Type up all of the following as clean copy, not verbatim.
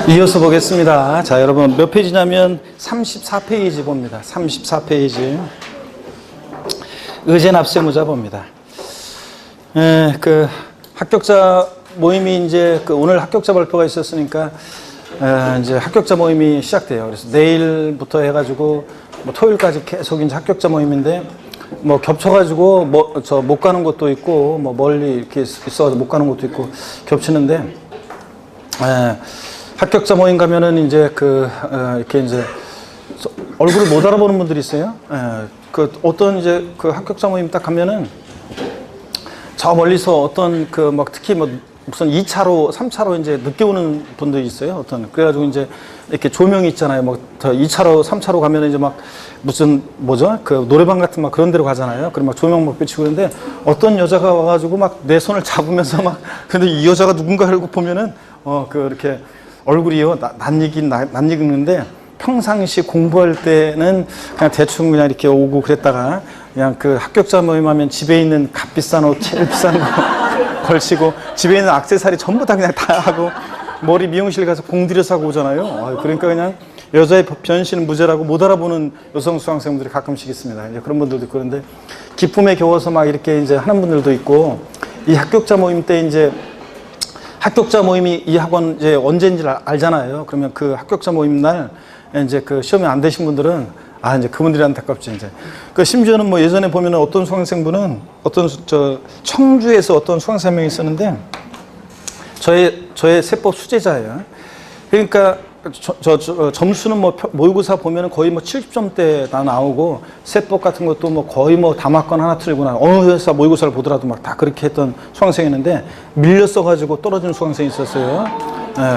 이어서 보겠습니다. 자, 여러분 몇 페이지냐면 34페이지 봅니다. 34페이지. 의제납세무자 봅니다. 그 합격자 모임이 이제 오늘 합격자 발표가 있었으니까 이제 합격자 모임이 시작돼요. 그래서 내일부터 해가지고 뭐 토요일까지 계속 이제 합격자 모임인데 뭐 겹쳐가지고 뭐 저 못 가는 곳도 있고 뭐 멀리 이렇게 있어가지고 못 가는 곳도 있고 겹치는데 합격자 모임 가면은 이제 이렇게 이제 얼굴을 못 알아보는 분들이 있어요. 그 어떤 이제 그 합격자 모임 딱 가면은 저 멀리서 어떤 막 특히 뭐 무슨 2차로, 3차로 이제 늦게 오는 분들이 있어요. 그래가지고 이제 이렇게 조명이 있잖아요. 뭐 2차로, 3차로 가면은 이제 막 무슨 뭐죠? 그 노래방 같은 막 그런 데로 가잖아요. 그리고 막 조명 막 비치고 그러는데 어떤 여자가 와가지고 막 내 손을 잡으면서 막 근데 이 여자가 누군가 하고 보면은 이렇게 얼굴이요. 낯익는데 평상시 공부할 때는 그냥 대충 그냥 이렇게 오고 그랬다가 그냥 그 합격자 모임하면 집에 있는 값비싼 옷, 제일 비싼 거 걸치고 집에 있는 액세서리 전부 다 그냥 다 하고 머리 미용실 가서 공들여서 하고 오잖아요. 그러니까 그냥 여자의 변신은 무죄라고 못 알아보는 여성 수강생분들이 가끔씩 있습니다. 이제 그런 분들도 있고 그런데 기쁨에 겨워서 막 이렇게 이제 하는 분들도 있고 이 합격자 모임 때 이제 합격자 모임이 이 학원 이제 언제인지 알잖아요. 그러면 그 합격자 모임 날 이제 그 시험이 안 되신 분들은 이제 그분들이 안타깝죠, 이제. 심지어는 뭐 예전에 보면은 어떤 수강생분은 청주에서 어떤 수강생 한 명이 있었는데 저의 세법 수제자예요. 그러니까 점수는 뭐 모의고사 보면은 거의 뭐 70점대 다 나오고 세법 같은 것도 뭐 거의 뭐 다막권 하나 틀리거나 어느 회사 모의고사를 보더라도 막 다 그렇게 했던 수강생이었는데 밀렸어가지고 떨어진 수강생이 있었어요.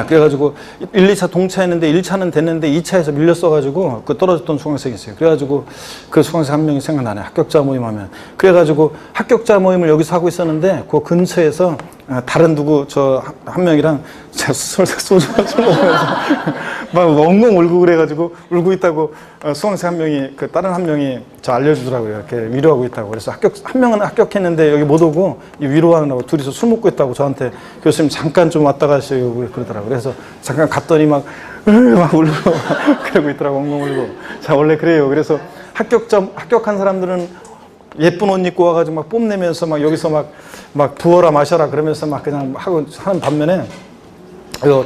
그래가지고 1, 2차 동차했는데 1차는 됐는데 2차에서 밀렸어가지고 떨어졌던 수강생이 있어요. 그래가지고 그 수강생 한 명이 생각나네. 합격자 모임 하면. 그래가지고 합격자 모임을 여기서 하고 있었는데 그 근처에서 다른 누구 한 명이랑 소주 먹으면서 막 엉엉 울고 그래가지고 울고 있다고 수강생 한 명이 다른 한 명이 알려주더라고요. 이렇게 위로하고 있다고. 그래서 한 명은 합격했는데 여기 못 오고 위로하느라고 둘이서 술 먹고 있다고 저한테 교수님 잠깐 좀 왔다 가세요 그러더라고요. 그래서 잠깐 갔더니 막 울고 그러고 있더라고. 엉엉 울고. 자, 원래 그래요. 그래서 합격한 사람들은 예쁜 옷 입고 와가지고 막 뽐내면서 막 여기서 막 부어라 마셔라 그러면서 막 그냥 하는 반면에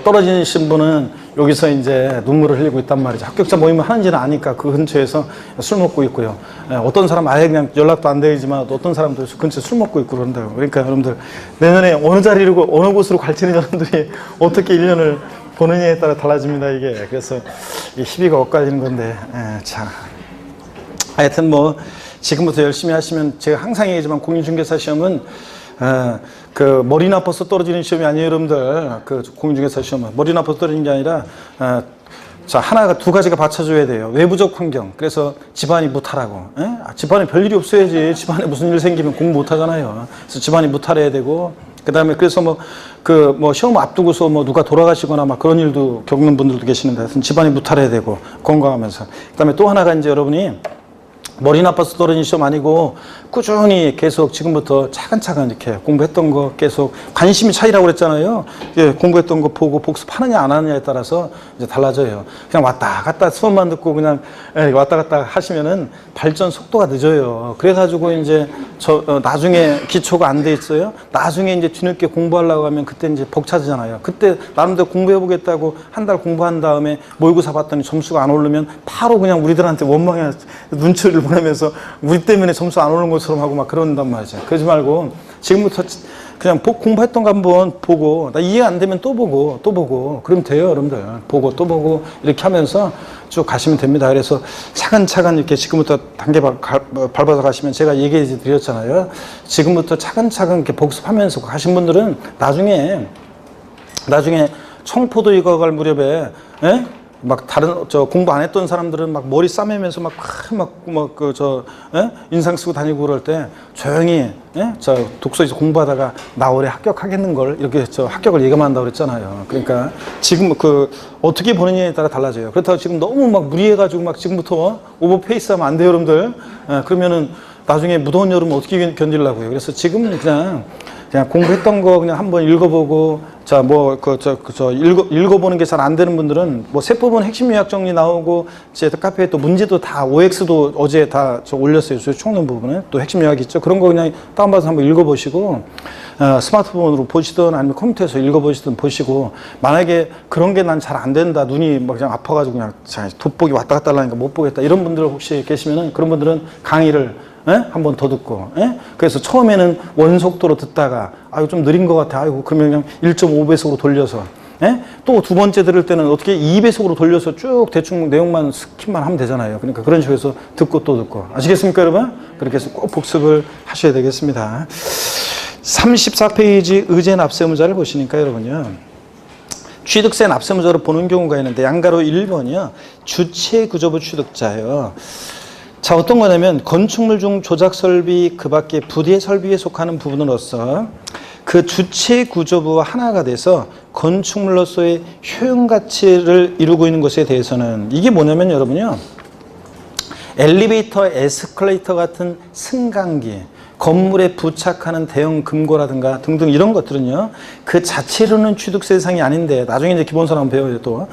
떨어지신 분은 여기서 이제 눈물을 흘리고 있단 말이죠. 합격자 모임을 하는지는 아니까 그 근처에서 술 먹고 있고요. 어떤 사람 아예 그냥 연락도 안 되지만 어떤 사람도 근처에 술 먹고 있고 그런다고. 그러니까 여러분들 내년에 어느 자리로 어느 곳으로 갈지는 여러분들이 어떻게 1년을 보느냐에 따라 달라집니다, 이게. 그래서 이 희비가 엇갈리는 건데, 자. 하여튼 뭐 지금부터 열심히 하시면 제가 항상 얘기하지만 공인중개사 시험은 머리 나빠서 떨어지는 시험이 아니에요, 여러분들. 공인중개사 시험은 머리 나빠서 떨어지는 게 아니라 하나가 두 가지가 받쳐줘야 돼요. 외부적 환경. 그래서 집안이 무탈하고, 집안에 별일이 없어야지. 집안에 무슨 일 생기면 공부 못하잖아요. 그래서 집안이 무탈해야 되고, 그 다음에 그래서 시험 앞두고서 누가 돌아가시거나 막 그런 일도 겪는 분들도 계시는데, 하여튼 집안이 무탈해야 되고, 건강하면서. 그 다음에 또 하나가 이제 여러분이 머리 나빠서 떨어진 시험 아니고 꾸준히 계속 지금부터 차근차근 이렇게 공부했던 거 계속 관심이 차이라고 그랬잖아요. 공부했던 거 보고 복습하느냐 안 하느냐에 따라서 이제 달라져요. 그냥 왔다 갔다 수업만 듣고 그냥 왔다 갔다 하시면은 발전 속도가 늦어요. 그래가지고 이제 나중에 기초가 안 돼 있어요. 나중에 이제 뒤늦게 공부하려고 하면 그때 이제 벅차지잖아요. 그때 나름대로 공부해보겠다고 한 달 공부한 다음에 모의고사 봤더니 점수가 안 오르면 바로 그냥 우리들한테 원망해 눈치를 보내면서 우리 때문에 점수 안 오르는 것처럼 하고 막 그런단 말이죠. 그러지 말고 지금부터 그냥 공부했던 거 한번 보고 나 이해 안 되면 또 보고 그러면 돼요, 여러분들. 보고 또 보고 이렇게 하면서 쭉 가시면 됩니다. 그래서 차근차근 이렇게 지금부터 단계 밟아서 가시면 제가 얘기해 드렸잖아요. 지금부터 차근차근 이렇게 복습하면서 가신 분들은 나중에 청포도 익어갈 무렵에 막 다른 공부 안 했던 사람들은 막 머리 싸매면서 인상 쓰고 다니고 그럴 때 조용히 독서에서 공부하다가 나 올해 합격하겠는 걸 이렇게 합격을 예감한다고 그랬잖아요. 그러니까 지금 어떻게 보느냐에 따라 달라져요. 그렇다고 지금 너무 막 무리해가지고 막 지금부터 오버페이스하면 안 돼요, 여러분들. 그러면은 나중에 무더운 여름 어떻게 견디려고요. 그래서 지금 그냥 공부했던 거 그냥 한번 읽어보고 자, 뭐, 읽어보는 게 잘 안 되는 분들은 뭐 세법은 핵심 요약 정리 나오고 제 카페에 또 문제도 다 OX도 어제 다 저 올렸어요. 저 총론 부분에 또 핵심 요약 있죠. 그런 거 그냥 다운받아서 한번 읽어보시고 스마트폰으로 보시든 아니면 컴퓨터에서 읽어보시든 보시고 만약에 그런 게 난 잘 안 된다. 눈이 막 그냥 아파가지고 그냥 돋보기 왔다 갔다 하려니까 못 보겠다. 이런 분들 혹시 계시면은 그런 분들은 강의를 한 번 더 듣고, 그래서 처음에는 원속도로 듣다가, 아이고, 좀 느린 것 같아. 아이고, 그러면 그냥 1.5배속으로 돌려서, 또 두 번째 들을 때는 어떻게 2배속으로 돌려서 쭉 대충 내용만 스킵만 하면 되잖아요. 그러니까 그런 식으로 해서 듣고 또 듣고. 아시겠습니까, 여러분? 그렇게 해서 꼭 복습을 하셔야 되겠습니다. 34페이지 의제 납세무자를 보시니까 여러분요. 취득세 납세무자로 보는 경우가 있는데, 양가로 1번이요. 주체구조부 취득자요. 자, 어떤 거냐면 건축물 중 조작 설비 그 밖에 부대 설비에 속하는 부분으로서 그 주체 구조부와 하나가 돼서 건축물로서의 효용 가치를 이루고 있는 것에 대해서는 이게 뭐냐면 여러분요. 엘리베이터, 에스컬레이터 같은 승강기, 건물에 부착하는 대형 금고라든가 등등 이런 것들은요. 그 자체로는 취득세 대상이 아닌데 나중에 이제 기본서를 한번 배워요 또.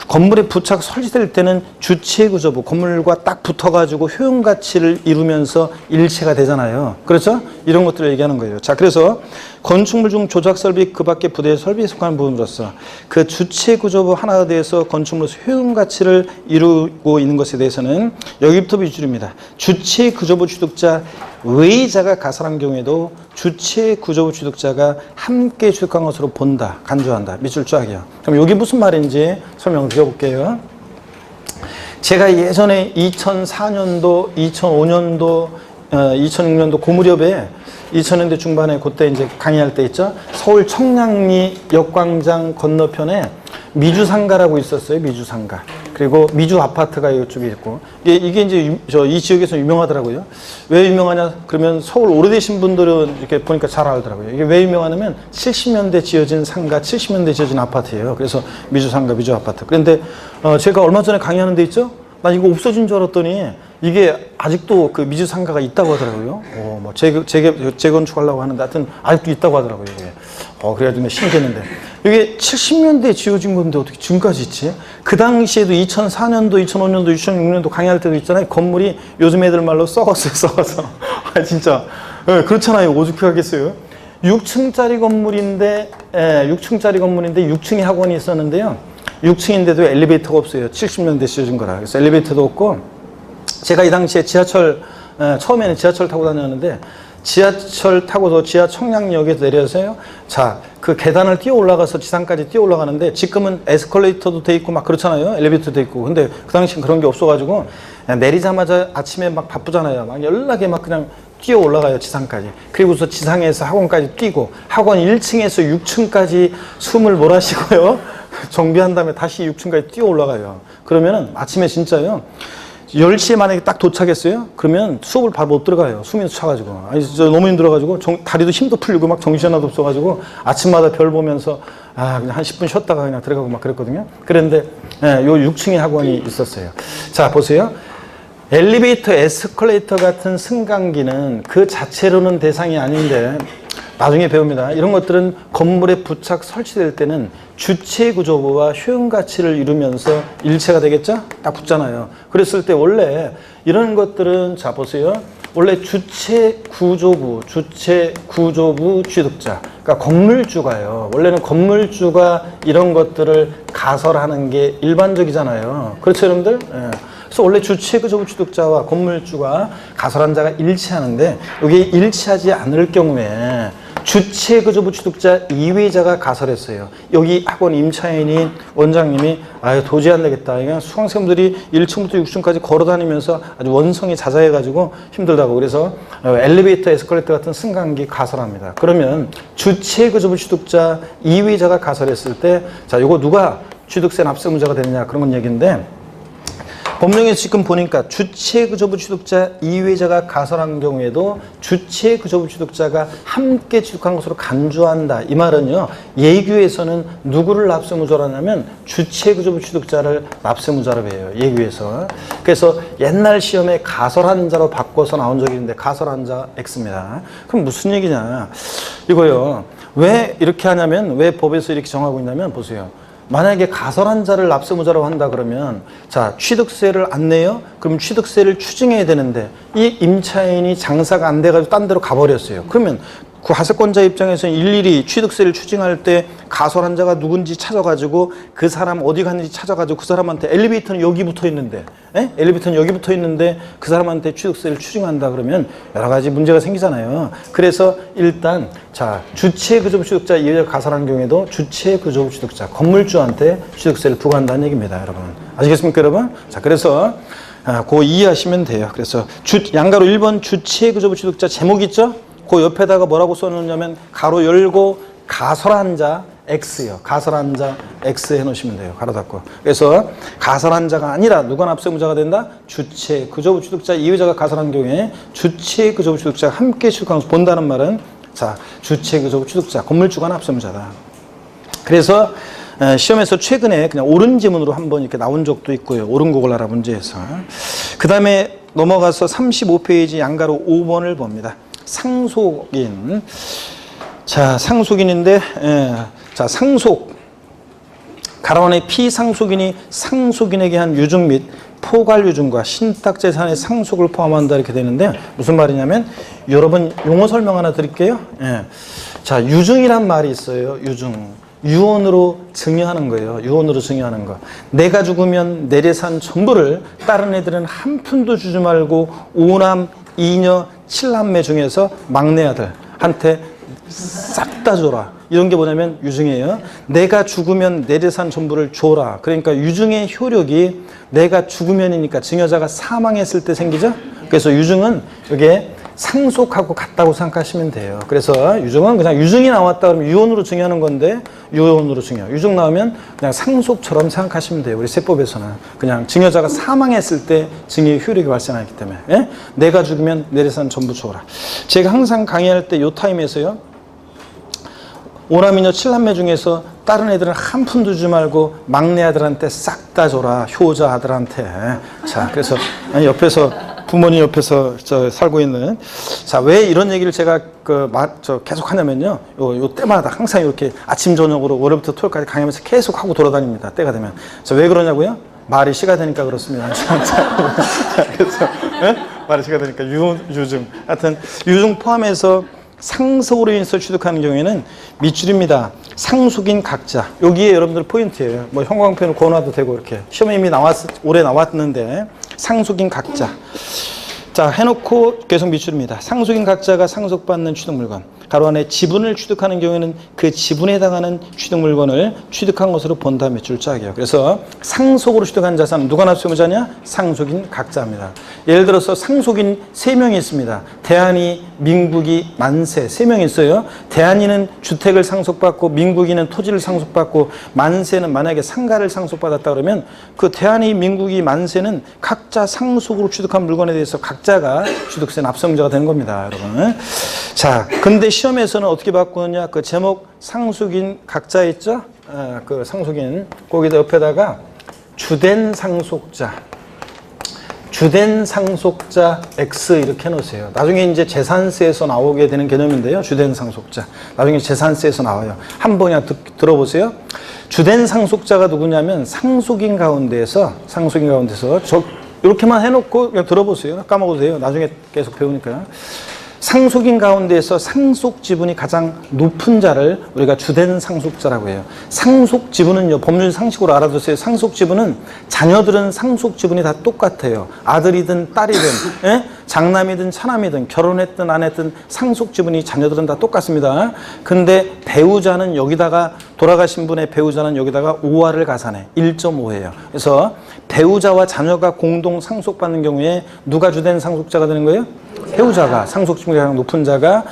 건물에 부착 설치될 때는 주체 구조부, 건물과 딱 붙어가지고 효용 가치를 이루면서 일체가 되잖아요. 그렇죠? 이런 것들을 얘기하는 거예요. 자, 그래서 건축물 중 조작 설비 그 밖에 부대 설비에 속하는 부분으로서 그 주체 구조부 하나에 대해서 건축물로서 효용 가치를 이루고 있는 것에 대해서는 여기부터 비줄입니다. 주체 구조부 취득자 외자가 가설한 경우에도 주체 구조부 취득자가 함께 취득한 것으로 본다, 간주한다. 밑줄 쫙이요. 그럼 여기 무슨 말인지 설명을 드려볼게요. 제가 예전에 2004년도, 2005년도, 2006년도 그 무렵에 2000년대 중반에 그때 이제 강의할 때 있죠. 서울 청량리 역광장 건너편에 미주상가라고 있었어요. 미주상가. 그리고 미주 아파트가 이쪽에 있고 이게 이제 이 지역에서 유명하더라고요. 왜 유명하냐? 그러면 서울 오래되신 분들은 이렇게 보니까 잘 알더라고요. 이게 왜 유명하냐면 70년대 지어진 상가, 70년대 지어진 아파트예요. 그래서 미주상가, 미주 아파트. 그런데 제가 얼마 전에 강의하는 데 있죠. 난 이거 없어진 줄 알았더니 이게 아직도 그 미주 상가가 있다고 하더라고요. 뭐 재건축하려고 하는데 하여튼 아직도 있다고 하더라고요. 이게. 그래가지고 신기했는데. 이게 70년대에 지어진 건데 어떻게 지금까지 있지? 그 당시에도 2004년도, 2005년도, 2006년도 강의할 때도 있잖아요. 건물이 요즘 애들 말로 썩었어요, 썩어서. 진짜. 그렇잖아요. 오죽하겠어요. 6층짜리 건물인데, 6층에 학원이 있었는데요. 6층인데도 엘리베이터가 없어요. 70년대 지어진 거라. 그래서 엘리베이터도 없고, 제가 이 당시에 처음에는 지하철 타고 다녔는데, 지하철 타고서 지하 청량역에서 내려서요. 자, 그 계단을 뛰어 올라가서 지상까지 뛰어 올라가는데 지금은 에스컬레이터도 돼 있고 막 그렇잖아요. 엘리베이터도 돼 있고. 근데 그 당시엔 그런 게 없어가지고 내리자마자 아침에 막 바쁘잖아요. 막 연락에 막 그냥 뛰어 올라가요. 지상까지. 그리고서 지상에서 학원까지 뛰고 학원 1층에서 6층까지 숨을 몰아쉬고요. 정비한 다음에 다시 6층까지 뛰어 올라가요. 그러면은 아침에 진짜요. 10시에 만약에 딱 도착했어요? 그러면 수업을 바로 못 들어가요. 숨이 차가지고. 아니, 진짜 너무 힘들어가지고, 다리도 힘도 풀리고, 막 정신 하나도 없어가지고, 아침마다 별 보면서, 그냥 한 10분 쉬었다가 그냥 들어가고 막 그랬거든요. 그런데, 요 6층에 학원이 있었어요. 자, 보세요. 엘리베이터, 에스컬레이터 같은 승강기는 그 자체로는 대상이 아닌데, 나중에 배웁니다. 이런 것들은 건물에 부착 설치될 때는 주체 구조부와 효용 가치를 이루면서 일체가 되겠죠? 딱 붙잖아요. 그랬을 때 원래 이런 것들은 자 보세요. 원래 주체 구조부 취득자. 그러니까 건물주가요. 원래는 건물주가 이런 것들을 가설하는 게 일반적이잖아요. 그렇죠, 여러분들? 그래서 원래 주체 구조부 취득자와 건물주가 가설한 자가 일치하는데 여기 일치하지 않을 경우에 주체 구조부 취득자 이외자가 가설했어요. 여기 학원 임차인이 원장님이 도저히 안 되겠다. 그냥 수강생들이 1층부터 6층까지 걸어 다니면서 아주 원성이 자자해가지고 힘들다고. 그래서 엘리베이터, 에스컬레이터 같은 승강기 가설합니다. 그러면 주체 구조부 취득자 이외자가 가설했을 때 자, 요거 누가 취득세 납세무자가 되느냐 그런 건 얘기인데 법령에서 지금 보니까 주체 구조부 취득자 이외자가 가설한 경우에도 주체 구조부 취득자가 함께 취득한 것으로 간주한다. 이 말은요. 예규에서는 누구를 납세무자로 하냐면 주체 구조부 취득자를 납세무자로 해요. 예규에서. 그래서 옛날 시험에 가설한 자로 바꿔서 나온 적이 있는데 가설한 자 X입니다. 그럼 무슨 얘기냐. 이거요. 왜 이렇게 하냐면, 왜 법에서 이렇게 정하고 있냐면, 보세요. 만약에 가설한 자를 납세무자라고 한다 그러면, 자, 취득세를 안 내요? 그럼 취득세를 추징해야 되는데, 이 임차인이 장사가 안 돼가지고 딴 데로 가버렸어요. 그러면 그 하세권자 입장에서는 일일이 취득세를 추징할 때 가설한 자가 누군지 찾아가지고 그 사람 어디 갔는지 찾아가지고 그 사람한테 엘리베이터는 여기 붙어 있는데, 엘리베이터는 여기 붙어 있는데 그 사람한테 취득세를 추징한다 그러면 여러 가지 문제가 생기잖아요. 그래서 일단, 자, 주체구조부 취득자 이외에 가설한 경우에도 주체구조부 취득자, 건물주한테 취득세를 부과한다는 얘기입니다, 여러분. 아시겠습니까, 여러분? 자, 그래서 그거 이해하시면 돼요. 그래서 양가로 1번 주체구조부 취득자 제목 있죠? 그 옆에다가 뭐라고 써놓냐면 가로 열고 가설한 자 X요. 가설한 자 X 해놓으시면 돼요. 가로 닫고. 그래서 가설한 자가 아니라 누가 납세무자가 된다? 주체, 그조부 취득자 이외자가 가설한 경우에 주체, 그조부 취득자가 함께 취득하면서 본다는 말은, 자, 주체, 그조부 취득자, 건물주가 납세무자다. 그래서 시험에서 최근에 그냥 옳은 지문으로 한번 이렇게 나온 적도 있고요. 옳은 곡을 알아 문제에서. 그 다음에 넘어가서 35페이지 양가로 5번을 봅니다. 상속인. 자, 상속인인데, 자, 상속. 가로원의 피상속인이 상속인에게 한 유증 및 포괄유증과 신탁재산의 상속을 포함한다 이렇게 되는데, 무슨 말이냐면, 여러분 용어 설명 하나 드릴게요. 자, 유증이란 말이 있어요. 유증. 유언으로 증여하는 거예요. 유언으로 증여하는 거. 내가 죽으면 내 재산 전부를 다른 애들은 한 푼도 주지 말고 5남, 2녀, 7남매 중에서 막내 아들한테 싹 다 줘라. 이런 게 뭐냐면 유증이에요. 내가 죽으면 내 재산 전부를 줘라. 그러니까 유증의 효력이 내가 죽으면이니까 증여자가 사망했을 때 생기죠. 그래서 유증은 이게 상속하고 같다고 생각하시면 돼요. 그래서 유증은 그냥 유증이 나왔다 그러면 유언으로 증여하는 건데, 유언으로 증여. 유증 나오면 그냥 상속처럼 생각하시면 돼요. 우리 세법에서는 그냥 증여자가 사망했을 때 증여의 효력이 발생하기 때문에, 예? 내가 죽으면 내 재산 전부 줘라. 제가 항상 강의할 때 요 타임에서요, 5남이녀 7남매 중에서 다른 애들은 한 푼도 주지 말고 막내 아들한테 싹 다 줘라. 효자 아들한테. 자, 그래서 옆에서 부모님 옆에서 살고 있는, 자, 왜 이런 얘기를 제가 계속 하냐면요, 요 때마다 항상 이렇게 아침 저녁으로 월요일부터 토요일까지 강의하면서 계속 하고 돌아다닙니다. 때가 되면. 자, 왜 그러냐고요? 말이 시가 되니까 그렇습니다. 그래서 말이 시가 되니까 유증. 하여튼 유증 포함해서 상속으로 인해서 취득하는 경우에는 밑줄입니다. 상속인 각자. 여기에 여러분들 포인트예요. 뭐 형광펜을 구워놔도 되고 이렇게 시험에 이미 올해 나왔는데, 상속인 각자. 자, 해놓고 계속 밑줄입니다. 상속인 각자가 상속받는 취득물건. 가로 안에 지분을 취득하는 경우에는 그 지분에 해당하는 취득물건을 취득한 것으로 본다 밑줄 짝이에요. 그래서 상속으로 취득한 자산은 누가 납세무자냐? 상속인 각자입니다. 예를 들어서 상속인 3명이 있습니다. 대한이, 민국이, 만세 3명이 있어요. 대한이는 주택을 상속받고, 민국이는 토지를 상속받고, 만세는 만약에 상가를 상속받았다 그러면 그 대한이, 민국이, 만세는 각자 상속으로 취득한 물건에 대해서 각자가 취득세 납세무자가 되는 겁니다, 여러분. 자, 근데 시험에서는 어떻게 바꾸느냐? 그 제목 상속인 각자 있죠? 그 상속인 거기다 옆에다가 주된 상속자, 주된 상속자 X 이렇게 해놓으세요. 나중에 이제 재산세에서 나오게 되는 개념인데요. 주된 상속자. 나중에 재산세에서 나와요. 한번 그냥 들어보세요. 주된 상속자가 누구냐면 상속인 가운데서 이렇게만 해놓고 그냥 들어보세요. 까먹어도 돼요. 나중에 계속 배우니까. 상속인 가운데에서 상속 지분이 가장 높은 자를 우리가 주된 상속자라고 해요. 상속 지분은요, 법률 상식으로 알아두세요. 상속 지분은 자녀들은 상속 지분이 다 똑같아요. 아들이든 딸이든, 장남이든 차남이든, 결혼했든 안 했든 상속 지분이 자녀들은 다 똑같습니다. 근데 배우자는 여기다가, 돌아가신 분의 배우자는 여기다가 5화를 가산해. 1.5예요. 그래서 배우자와 자녀가 공동 상속받는 경우에 누가 주된 상속자가 되는 거예요? 배우자가, 상속 지분이 가장 높은 자가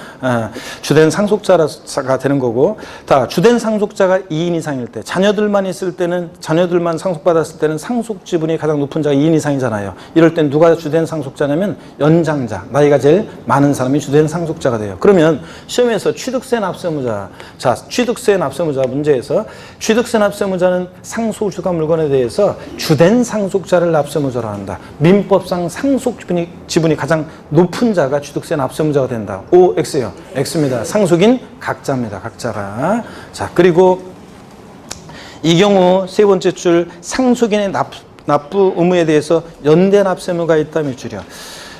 주된 상속자가 되는 거고, 다 주된 상속자가 2인 이상일 때, 자녀들만 있을 때는, 자녀들만 상속받았을 때는 상속 지분이 가장 높은 자가 2인 이상이잖아요. 이럴 땐 누가 주된 상속자냐면 연장자, 나이가 제일 많은 사람이 주된 상속자가 돼요. 그러면 시험에서 취득세 납세무자, 자, 취득세 납세무자 문제에서 취득세 납세무자는 상속주가 물건에 대해서 주된 상속자를 납세무자로 한다. 민법상 상속 지분이 가장 높은 자가 취득세 납세무자가 된다. O, X요. X입니다. 상속인 각자입니다. 각자가. 자, 그리고 이 경우 세 번째 줄 상속인의 납부 의무에 대해서 연대 납세무가 있다며 줄여.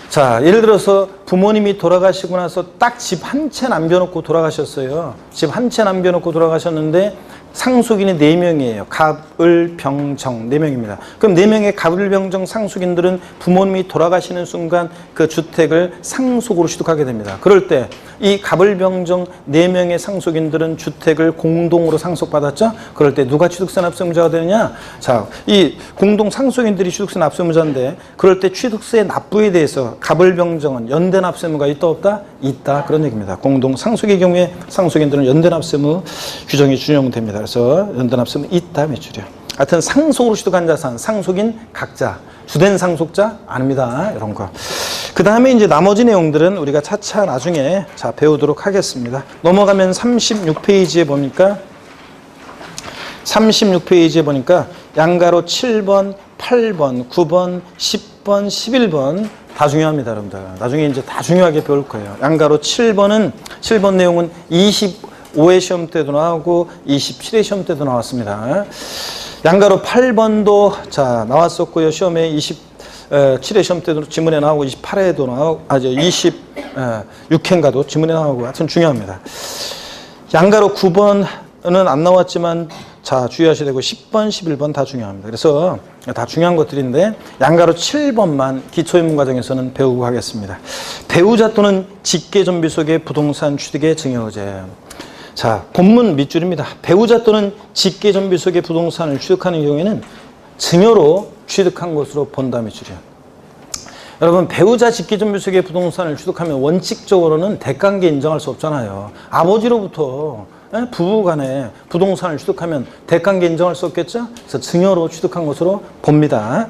자, 예를 들어서 부모님이 돌아가시고 나서 딱 집 한 채 남겨놓고 돌아가셨어요. 집 한 채 남겨놓고 돌아가셨는데 상속인이 4명이에요. 갑, 을, 병, 정 4명입니다. 그럼 4명의 갑, 을, 병, 정 상속인들은 부모님이 돌아가시는 순간 그 주택을 상속으로 취득하게 됩니다. 그럴 때 이 갑, 을, 병, 정 4명의 상속인들은 주택을 공동으로 상속받았죠? 그럴 때 누가 취득세 납세무자가 되느냐? 자, 이 공동 상속인들이 취득세 납세무자인데 그럴 때 취득세 납부에 대해서 갑, 을, 병, 정은 연대 납세무가 있다 없다? 있다. 그런 얘기입니다. 공동 상속의 경우에 상속인들은 연대 납세무 규정이 준용됩니다. 그래서 연대납세무 있다 매출이요. 하여튼 상속으로 취득한 자산, 상속인 각자, 주된 상속자 아닙니다. 이런 거. 그 다음에 이제 나머지 내용들은 우리가 차차 나중에 자 배우도록 하겠습니다. 넘어가면 36페이지에 보니까 36페이지에 보니까 양가로 7번, 8번, 9번, 10번, 11번 다 중요합니다, 여러분들. 나중에 이제 다 중요하게 배울 거예요. 양가로 7번 내용은 25회 시험 때도 나오고 27회 시험 때도 나왔습니다. 양가로 8번도 자 나왔었고요. 시험에 27회 시험 때도 지문에 나오고 28회도 나오고 26회인가도 지문에 나오고 하여튼 중요합니다. 양가로 9번은 안 나왔지만 자 주의하셔야 되고 10번, 11번 다 중요합니다. 그래서 다 중요한 것들인데 양가로 7번만 기초인문 과정에서는 배우고 가겠습니다. 배우자 또는 직계존비 속의 부동산 취득의 증여의제. 자, 본문 밑줄입니다. 배우자 또는 직계존비 속의 부동산을 취득하는 경우에는 증여로 취득한 것으로 본다 밑줄이요. 여러분, 배우자 직계존비 속의 부동산을 취득하면 원칙적으로는 대관계 인정할 수 없잖아요. 아버지로부터 부부 간에 부동산을 취득하면 대관계 인정할 수 없겠죠? 그래서 증여로 취득한 것으로 봅니다.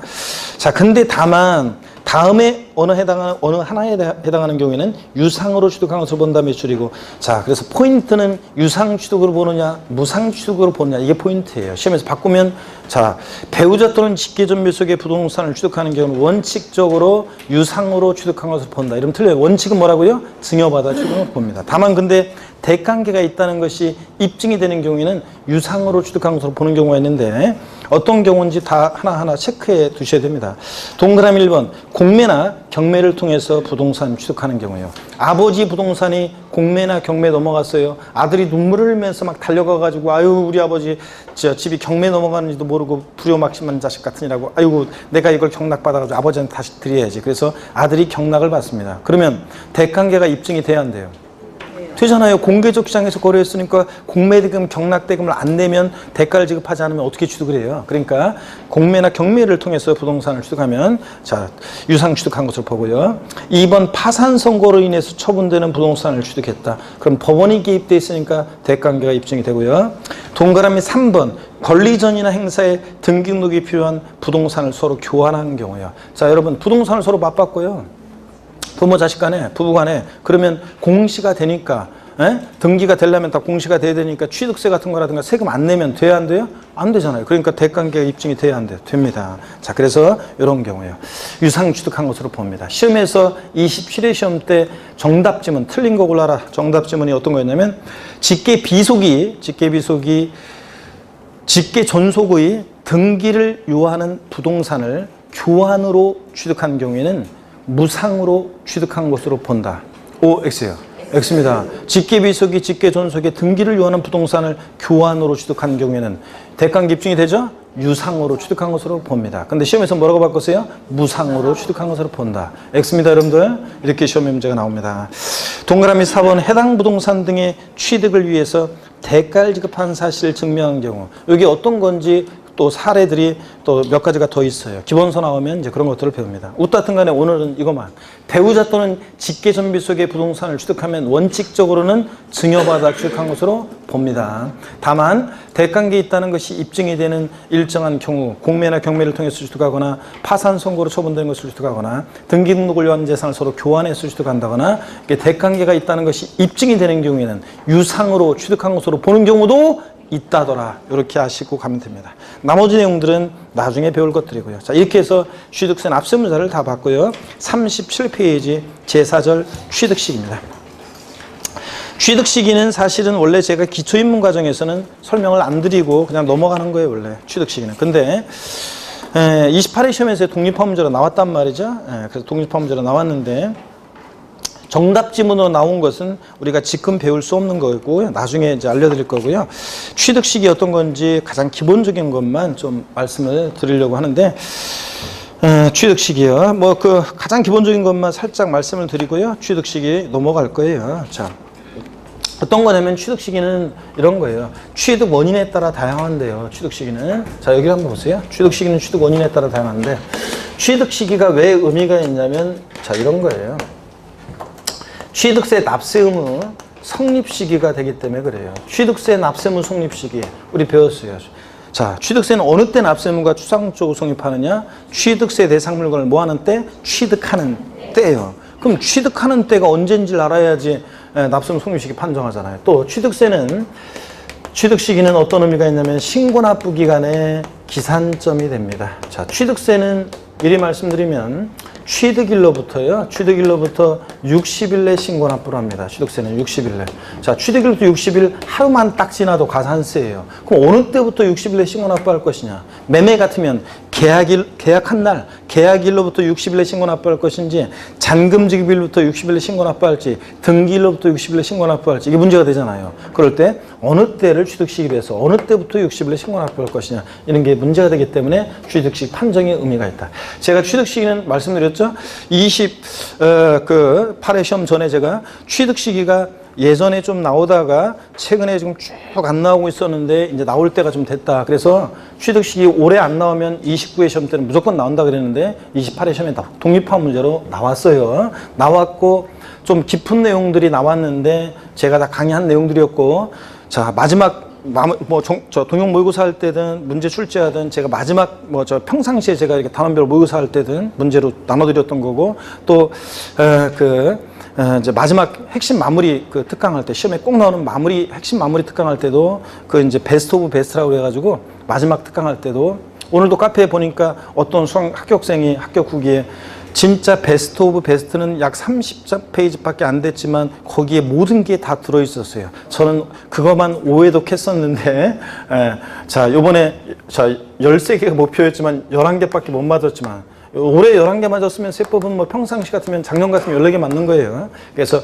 자, 근데 다만 다음에 어느 하나에 해당하는 경우에는 유상으로 취득한 것을 본다 매출이고 자 그래서 포인트는 유상 취득으로 보느냐 무상 취득으로 보느냐 이게 포인트예요. 시험에서 바꾸면 자 배우자 또는 직계존비 속의 부동산을 취득하는 경우는 원칙적으로 유상으로 취득한 것을 본다. 이러면 틀려요. 원칙은 뭐라고요? 증여받아 취득을 봅니다. 다만 근데 대관계가 있다는 것이 입증이 되는 경우에는 유상으로 취득한 것으로 보는 경우가 있는데 어떤 경우인지 다 하나하나 체크해 두셔야 됩니다. 동그라미 1번 공매나 경매를 통해서 부동산 취득하는 경우예요. 아버지 부동산이 공매나 경매 넘어갔어요. 아들이 눈물을 흘리면서 막 달려가가지고 아유 우리 아버지 집이 경매 넘어가는지도 모르고 불효막심한 자식 같으니라고 아이고 내가 이걸 경락받아가지고 아버지한테 다시 드려야지. 그래서 아들이 경락을 받습니다. 그러면 대관계가 입증이 돼야 한대요. 되잖아요. 공개적 시장에서 거래했으니까 공매대금, 경락대금을 안 내면 대가를 지급하지 않으면 어떻게 취득을 해요? 그러니까 공매나 경매를 통해서 부동산을 취득하면 자 유상 취득한 것을 보고요. 2번 파산 선고로 인해서 처분되는 부동산을 취득했다. 그럼 법원이 개입돼 있으니까 대관계가 입증이 되고요. 동그라미 3번 권리전이나 행사에 등기록이 필요한 부동산을 서로 교환하는 경우요. 자 여러분 부동산을 서로 맞바꿔요. 부모 자식 간에 부부 간에 그러면 공시가 되니까 등기가 되려면 다 공시가 돼야 되니까 취득세 같은 거라든가 세금 안 내면 돼야 안 돼요? 안 되잖아요. 그러니까 대관계가 입증이 돼야 안 돼요. 됩니다. 자 그래서 이런 경우예요. 유상 취득한 것으로 봅니다. 시험에서 27회 시험 때 정답지문 틀린 거 골라라. 정답지문이 어떤 거였냐면 직계비속이 직계존속의 등기를 요하는 부동산을 교환으로 취득한 경우에는 무상으로 취득한 것으로 본다. O, X예요. X입니다. 직계비속이 직계존속의 등기를 요하는 부동산을 교환으로 취득한 경우에는 대관계 입증이 되죠? 유상으로 취득한 것으로 봅니다. 근데 시험에서 뭐라고 바꿨어요? 무상으로 취득한 것으로 본다. X입니다, 여러분들. 이렇게 시험에 문제가 나옵니다. 동그라미 4번 해당 부동산 등의 취득을 위해서 대가를 지급한 사실을 증명한 경우. 이게 어떤 건지 또 사례들이 또 몇 가지가 더 있어요. 기본서 나오면 이제 그런 것들을 배웁니다. 어떻든 간에 오늘은 이것만. 배우자 또는 직계존비 속의 부동산을 취득하면 원칙적으로는 증여받아 취득한 것으로 봅니다. 다만 대관계 있다는 것이 입증이 되는 일정한 경우 공매나 경매를 통해서 취득하거나 파산 선고로 처분되는 것을 취득하거나 등기 등록을 위한 재산을 서로 교환해서 취득한다거나 대관계가 있다는 것이 입증이 되는 경우에는 유상으로 취득한 것으로 보는 경우도 있다더라. 이렇게 아시고 가면 됩니다. 나머지 내용들은 나중에 배울 것들이고요. 자, 이렇게 해서 취득세 납세 문제를 다 봤고요. 37페이지 제4절 취득시기입니다. 취득시기는 사실은 원래 제가 기초입문 과정에서는 설명을 안 드리고 그냥 넘어가는 거예요, 원래 취득시기는. 근데 28회 시험에서 독립화 문제가 나왔단 말이죠. 그래서 독립화 문제가 나왔는데 정답 지문으로 나온 것은 우리가 지금 배울 수 없는 거고 나중에 이제 알려드릴 거고요. 취득식이 어떤 건지 가장 기본적인 것만 좀 말씀을 드리려고 하는데 취득식이요. 뭐 그 가장 기본적인 것만 살짝 말씀을 드리고요. 취득식이 넘어갈 거예요. 자, 어떤 거냐면 취득시기는 이런 거예요. 취득 원인에 따라 다양한데요. 취득시기는 자 여기 한번 보세요. 취득시기는 취득 원인에 따라 다양한데 취득시기가 왜 의미가 있냐면 자 이런 거예요. 취득세 납세 의무 성립 시기가 되기 때문에 그래요. 취득세 납세 의무 성립 시기 우리 배웠어요. 자, 취득세는 어느 때 납세 의무가 추상적으로 성립하느냐? 취득세 대상 물건을 뭐 하는 때? 취득하는 때예요. 그럼 취득하는 때가 언제인지를 알아야지 납세 의무 성립 시기 판정하잖아요. 또 취득세는 취득 시기는 어떤 의미가 있냐면 신고 납부 기간의 기산점이 됩니다. 자, 취득세는 미리 말씀드리면 취득일로부터 60일 내 신고 납부를 합니다. 취득세는 60일 내. 자, 취득일부터 60일 하루만 딱 지나도 가산세예요. 그럼 어느 때부터 60일 내 신고 납부할 것이냐? 매매 같으면 계약한 날, 계약일로부터 60일 내 신고 납부할 것인지 잔금 지급일부터 60일 내 신고 납부할지 등기일로부터 60일 내 신고 납부할지 이게 문제가 되잖아요. 그럴 때 어느 때를 취득시기로 해서 어느 때부터 60일 내 신고 납부할 것이냐 이런 게 문제가 되기 때문에 취득시기 판정의 의미가 있다. 제가 취득시기는 말씀드렸죠. 28회 시험 전에 제가 취득시기가 예전에 좀 나오다가 최근에 지금 쭉 안 나오고 있었는데 이제 나올 때가 좀 됐다. 그래서 취득시기 올해 안 나오면 29회 시험 때는 무조건 나온다 그랬는데 28회 시험에 독립화 문제로 나왔어요. 나왔고 좀 깊은 내용들이 나왔는데 제가 다 강의한 내용들이었고 자 마지막 저 동영 모의고사 할 때든 문제 출제하든 제가 마지막 저 평상시에 제가 이렇게 단원별 모의고사 할 때든 문제로 나눠드렸던 거고 또 이제 마지막 핵심 마무리 그 특강할 때 시험에 꼭 나오는 핵심 마무리 특강할 때도 그 이제 베스트 오브 베스트라고 해가지고 마지막 특강할 때도 오늘도 카페에 보니까 어떤 합격생이 합격 후기에 진짜 베스트 오브 베스트는 약 30페이지밖에 안 됐지만 거기에 모든 게 다 들어있었어요. 저는 그것만 5회독 했었는데 자 요번에 13개가 목표였지만 11개밖에 못 맞았지만 올해 11개 맞았으면 세법은 뭐 평상시 같으면 작년 같으면 14개 맞는 거예요. 그래서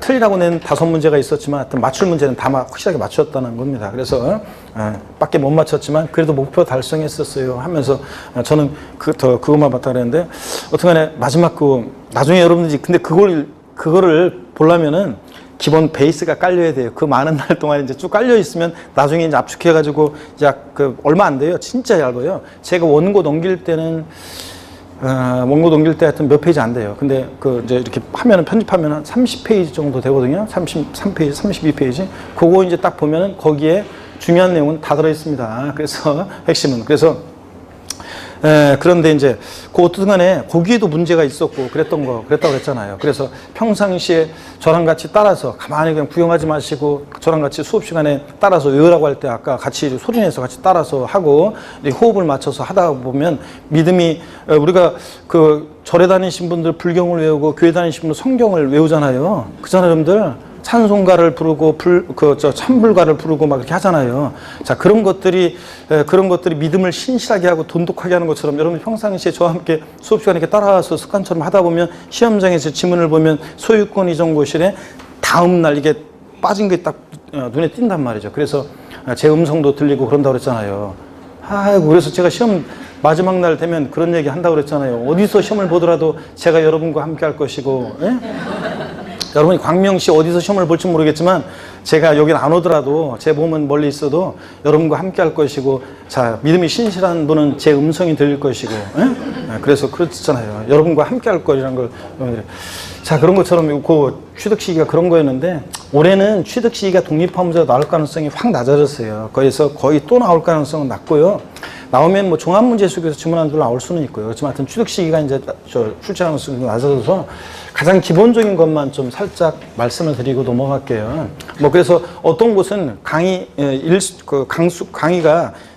틀리라고 낸 5문제가 있었지만 하여튼 맞출 문제는 다 확실하게 맞췄다는 겁니다. 그래서 밖에 못 맞췄지만 그래도 목표 달성했었어요 하면서 저는 그것만 봤다 그랬는데 어떡하네 마지막 나중에 여러분들이 근데 그거를 보려면은 기본 베이스가 깔려야 돼요. 그 많은 날 동안 이제 쭉 깔려 있으면 나중에 이제 압축해가지고 얼마 안 돼요. 진짜 얇아요. 제가 원고 넘길 때는 원고 넘길 때 하여튼 몇 페이지 안 돼요. 근데 이제 이렇게 편집하면 한 30페이지 정도 되거든요. 33페이지, 32페이지. 그거 이제 딱 보면은 거기에 중요한 내용은 다 들어있습니다. 그래서 핵심은. 그런데 이제 어떤 간에 거기에도 문제가 있었고 그랬다고 그랬잖아요. 그래서 평상시에 저랑 같이 따라서 가만히 그냥 구경하지 마시고 저랑 같이 수업 시간에 따라서 외우라고 할 때 아까 같이 소리내서 같이 따라서 하고 호흡을 맞춰서 하다 보면 믿음이 우리가 절에 다니신 분들 불경을 외우고 교회 다니신 분들 성경을 외우잖아요. 그잖아요, 여러분들. 찬송가를 부르고 찬불가를 부르고 막 이렇게 하잖아요. 자, 그런 것들이 믿음을 신실하게 하고 돈독하게 하는 것처럼 여러분 평상시에 저와 함께 수업 시간에 이렇게 따라와서 습관처럼 하다 보면 시험장에서 지문을 보면 소유권 이전 고실에 다음 날 이게 빠진 게 딱 눈에 띈단 말이죠. 그래서 제 음성도 들리고 그런다고 그랬잖아요. 그래서 제가 시험 마지막 날 되면 그런 얘기 한다고 그랬잖아요. 어디서 시험을 보더라도 제가 여러분과 함께 할 것이고, 예? 여러분이 광명시 어디서 시험을 볼지 모르겠지만 제가 여긴 안 오더라도 제 몸은 멀리 있어도 여러분과 함께 할 것이고, 자, 믿음이 신실한 분은 제 음성이 들릴 것이고, 그래서 그렇잖아요. 여러분과 함께 할 거라는 걸. 자, 그런 것처럼 그 취득 시기가 그런 거였는데, 올해는 취득 시기가 독립화문제가 나올 가능성이 확 낮아졌어요. 그래서 거의 또 나올 가능성은 낮고요. 나오면 뭐 종합문제 속에서 지문안들 나올 수는 있고요. 그렇지만 하여튼 취득 시기가 이제 출제 가능성이 낮아져서 가장 기본적인 것만 좀 살짝 말씀을 드리고 넘어갈게요. 뭐 그래서 어떤 곳은 강의가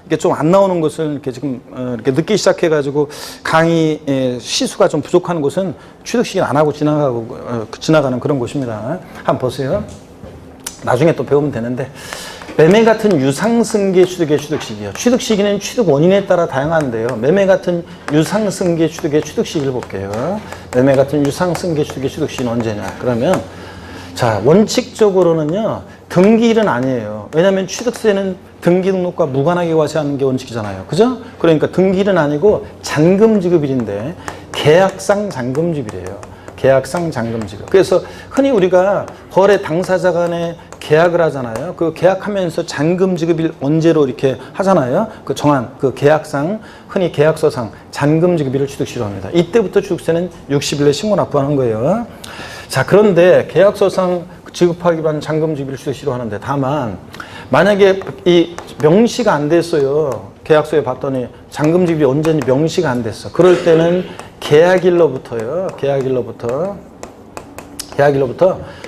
이게 좀 안 나오는 것을 이렇게 지금 이렇게 늦게 시작해가지고 강의 시수가 좀 부족한 곳은 취득 시기는 안 하고 지나가는 그런 곳입니다. 한번 보세요. 나중에 또 배우면 되는데, 매매 같은 유상승계 취득의 취득 시기요. 취득 시기는 취득 원인에 따라 다양한데요. 매매 같은 유상승계 취득의 취득 시기를 볼게요. 매매 같은 유상승계 취득의 취득 시기는 언제냐? 그러면 자, 원칙적으로는요, 등기일은 아니에요. 왜냐하면 취득세는 등기 등록과 무관하게 과세하는 게 원칙이잖아요. 그죠? 그러니까 등기일은 아니고 잔금 지급일인데 계약상 잔금 지급이래요. 계약상 잔금 지급. 그래서 흔히 우리가 거래 당사자 간에 계약을 하잖아요. 그 계약하면서 잔금 지급일 언제로 이렇게 하잖아요. 그 정한 그 계약상, 흔히 계약서상 잔금 지급일을 취득시로 합니다. 이때부터 취득세는 60일에 신고 납부하는 거예요. 자, 그런데 계약서상 지급하기로 한 잔금 지급일을 취득시로 하는데, 다만 만약에 이 명시가 안 됐어요. 계약서에 봤더니 잔금 지급이 언제인지 명시가 안 됐어. 그럴 때는 계약일로부터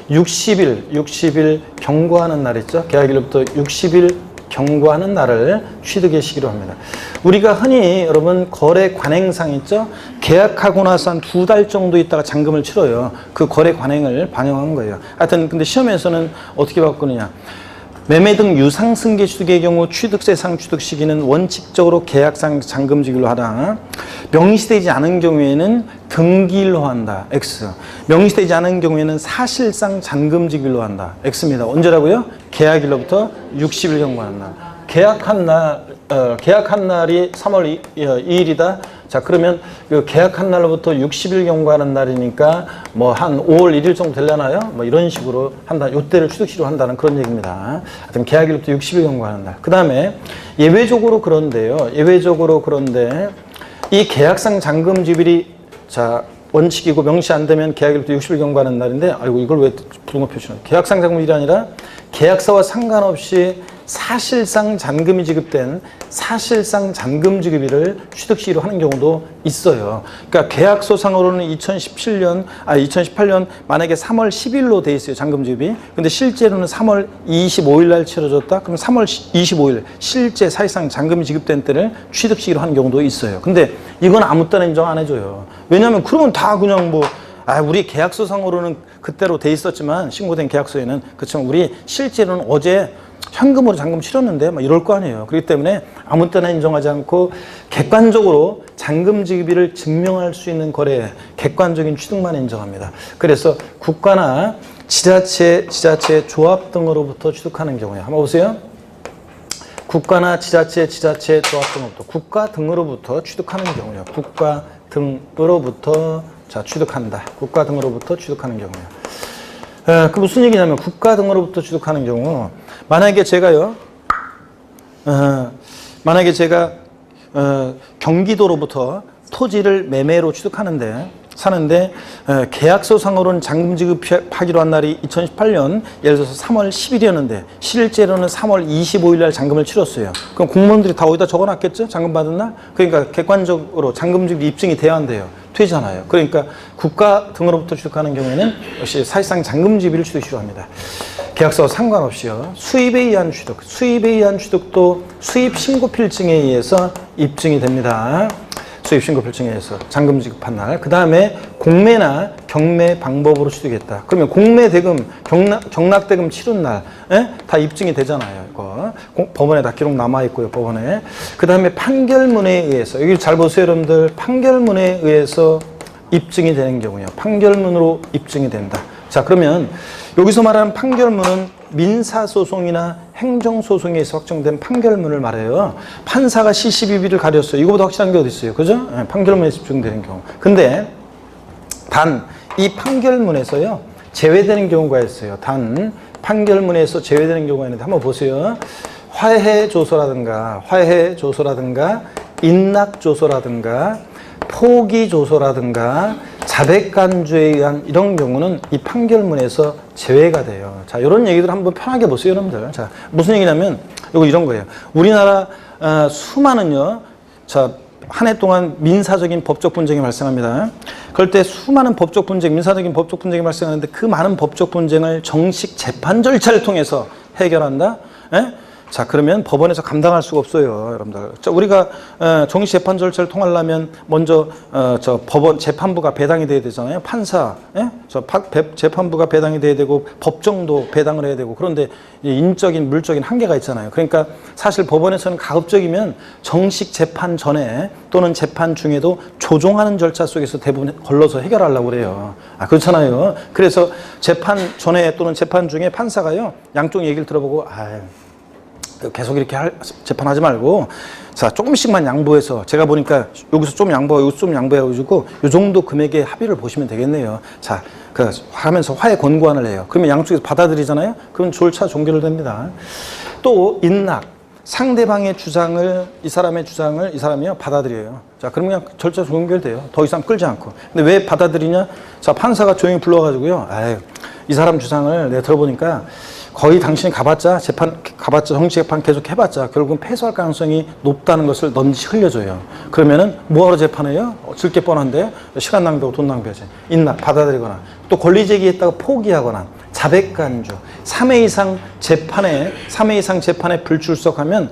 60일 경과하는 날 있죠. 계약일로부터 60일 경과하는 날을 취득의 시기로 합니다. 우리가 흔히 여러분 거래 관행상 있죠. 계약하고 나서 한 2달 정도 있다가 잔금을 치러요. 그 거래 관행을 반영한 거예요. 하여튼 근데 시험에서는 어떻게 바꾸느냐. 매매 등 유상승계 취득의 경우 취득세상 취득 시기는 원칙적으로 계약상 잔금 지급일로 하다. 명시되지 않은 경우에는 등기일로 한다. X. 명시되지 않은 경우에는 사실상 잔금 지급일로 한다. X입니다. 언제라고요? 계약일로부터 60일 경과하는 날. 계약한 날이 3월 2일이다. 자, 그러면 그 계약한 날로부터 60일 경과하는 날이니까 뭐 한 5월 1일 정도 되려나요? 뭐 이런 식으로 한다. 요때를 취득시로 한다는 그런 얘기입니다. 하여튼 계약일로부터 60일 경과하는 날. 그 다음에 예외적으로 그런데 이 계약상 잔금 지급일이 자, 원칙이고 명시 안 되면 계약일부터 60일 경과하는 날인데, 아이고 이걸 왜 부등호 표시는? 계약상 잔금일이 아니라 계약서와 상관없이 사실상 잔금이 지급된 사실상 잔금 지급일을 취득시기로 하는 경우도 있어요. 그러니까 계약서상으로는 2018년 만약에 3월 10일로 돼 있어요. 잔금 지급이. 근데 실제로는 3월 25일 날 치러졌다. 그럼 3월 25일 실제 사실상 잔금이 지급된 때를 취득시기로 하는 경우도 있어요. 근데 이건 아무 때나 인정 안 해줘요. 왜냐하면 그러면 다 그냥 뭐 우리 계약서상으로는 그때로 돼 있었지만 신고된 계약서에는 그렇지만 우리 실제로는 어제 현금으로 잔금 치렀는데 막 이럴 거 아니에요. 그렇기 때문에 아무 때나 인정하지 않고 객관적으로 잔금 지급일을 증명할 수 있는 거래에 객관적인 취득만 인정합니다. 그래서 국가나 지자체, 조합 등으로부터 취득하는 경우에 한번 보세요. 국가나 지자체, 조합 등으로부터 국가 등으로부터 취득하는 경우요. 국가 등으로부터 자 취득한다. 국가 등으로부터 취득하는 경우요. 그 무슨 얘기냐면 국가 등으로부터 취득하는 경우 만약에 제가 경기도로부터 토지를 매매로 취득하는데 사는데 계약서상으로는 잔금 지급하기로 한 날이 2018년 예를 들어서 3월 10일이었는데 실제로는 3월 25일 날 잔금을 치렀어요. 그럼 공무원들이 다 어디다 적어놨겠죠? 잔금 받은 날? 그러니까 객관적으로 잔금 지급이 입증이 돼야 한대요. 되잖아요. 그러니까 국가 등으로부터 취득하는 경우에는 역시 사실상 잔금 지급일을 취득시로 합니다. 계약서와 상관없이요. 수입에 의한 취득도 수입 신고 필증에 의해서 입증이 됩니다. 수입 신고 필증에 의해서 잔금 지급한 날. 그 다음에 공매나 경매 방법으로 취득했다. 그러면 공매 대금, 경락 대금 치른 날, 다 입증이 되잖아요. 이거 법원에 다 기록 남아 있고요. 법원에. 그 다음에 판결문에 의해서 여기 잘 보세요, 여러분들. 판결문에 의해서 입증이 되는 경우요. 판결문으로 입증이 된다. 자, 그러면 여기서 말하는 판결문은 민사소송이나 행정소송에 서 확정된 판결문을 말해요. 판사가 시시비비를 가렸어요. 이거보다 확실한 게 어디 있어요? 그죠? 판결문에 집중되는 경우. 근데 단 이 판결문에서요 제외되는 경우가 있어요. 단 판결문에서 제외되는 경우가 있는데 한번 보세요. 화해조서라든가 인낙조서라든가 포기조서라든가 자백간주에 의한 이런 경우는 이 판결문에서 제외가 돼요. 자, 이런 얘기들 한번 편하게 보세요, 여러분들. 자, 무슨 얘기냐면 이거 이런 거예요. 우리나라 수많은요, 자, 한 해 동안 민사적인 법적 분쟁이 발생합니다. 그럴 때 수많은 법적 분쟁, 민사적인 법적 분쟁이 발생하는데 그 많은 법적 분쟁을 정식 재판 절차를 통해서 해결한다. 예? 자, 그러면 법원에서 감당할 수가 없어요, 여러분들. 자, 우리가 정식 재판 절차를 통하려면 먼저 저 법원 재판부가 배당이 돼야 되잖아요. 판사, 예? 재판부가 배당이 돼야 되고 법정도 배당을 해야 되고, 그런데 인적인 물적인 한계가 있잖아요. 그러니까 사실 법원에서는 가급적이면 정식 재판 전에 또는 재판 중에도 조정하는 절차 속에서 대부분 걸러서 해결하려고 그래요. 아, 그렇잖아요. 그래서 재판 전에 또는 재판 중에 판사가요, 양쪽 얘기를 들어보고, 계속 이렇게 재판하지 말고, 자, 조금씩만 양보해서, 제가 보니까 여기서 좀 양보하고 여기서 좀 양보해가지고 이 정도 금액의 합의를 보시면 되겠네요. 자, 하면서 화해 권고안을 해요. 그러면 양쪽에서 받아들이잖아요. 그럼 절차 종결됩니다. 또 인낙, 상대방의 주장을, 이 사람이요 받아들여요. 자, 그러면 그냥 절차 종결돼요. 더 이상 끌지 않고. 근데 왜 받아들이냐? 자, 판사가 조용히 불러가지고요, 이 사람 주장을 내가 들어보니까 거의 당신이 가봤자 정식 재판 계속 해봤자 결국은 패소할 가능성이 높다는 것을 넌지 흘려줘요. 그러면은 뭐하러 재판해요? 질 게 뻔한데 시간 낭비하고 돈 낭비하지. 인낙 받아들이거나, 또 권리 제기했다가 포기하거나, 자백간주, 3회 이상 재판에 불출석하면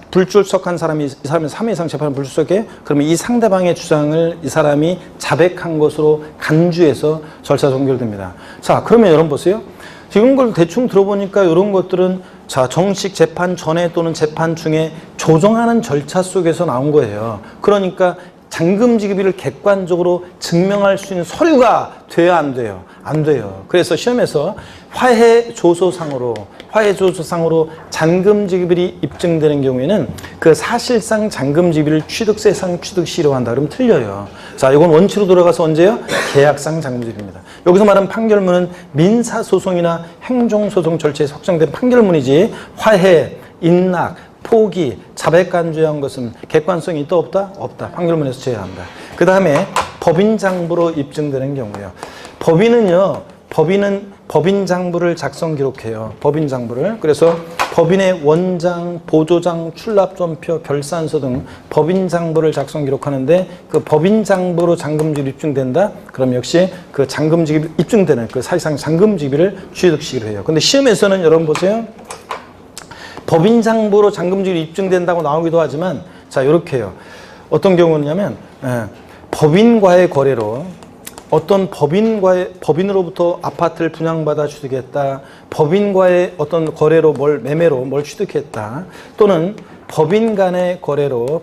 불출석한 사람이, 이 사람이 3회 이상 재판에 불출석해, 그러면 이 상대방의 주장을 이 사람이 자백한 것으로 간주해서 절차 종결됩니다. 자, 그러면 여러분 보세요. 지금 걸 대충 들어보니까 이런 것들은, 자, 정식 재판 전에 또는 재판 중에 조정하는 절차 속에서 나온 거예요. 그러니까 잔금 지급일을 객관적으로 증명할 수 있는 서류가 돼야 안 돼요? 안 돼요. 그래서 시험에서 화해조서상으로 잔금 지급일이 입증되는 경우에는 그 사실상 잔금 지급일을 취득세상 취득시로 한다. 그러면 틀려요. 자, 이건 원칙으로 돌아가서 언제요? 계약상 잔금 지급입니다. 여기서 말하는 판결문은 민사소송이나 행정소송 절차에서 확정된 판결문이지, 화해, 인낙, 포기, 자백간주에 한 것은 객관성이 있다 없다? 없다. 판결문에서 제외한다. 그 다음에 법인장부로 입증되는 경우요. 법인은 법인장부를 작성 기록해요. 법인장부를. 그래서 법인의 원장, 보조장, 출납전표, 결산서 등 법인장부를 작성 기록하는데, 그 법인장부로 잔금지급이 입증된다? 그럼 역시 그 잔금지급이 입증되는 그 사실상 잔금지급을 취득시기로 해요. 근데 시험에서는 여러분 보세요. 법인장부로 잔금지급이 입증된다고 나오기도 하지만, 자, 이렇게 해요. 어떤 경우냐면, 법인과의 거래로, 어떤 법인으로부터 아파트를 분양받아 취득했다, 법인과의 어떤 거래로 매매로 뭘 취득했다, 또는 법인 간의 거래로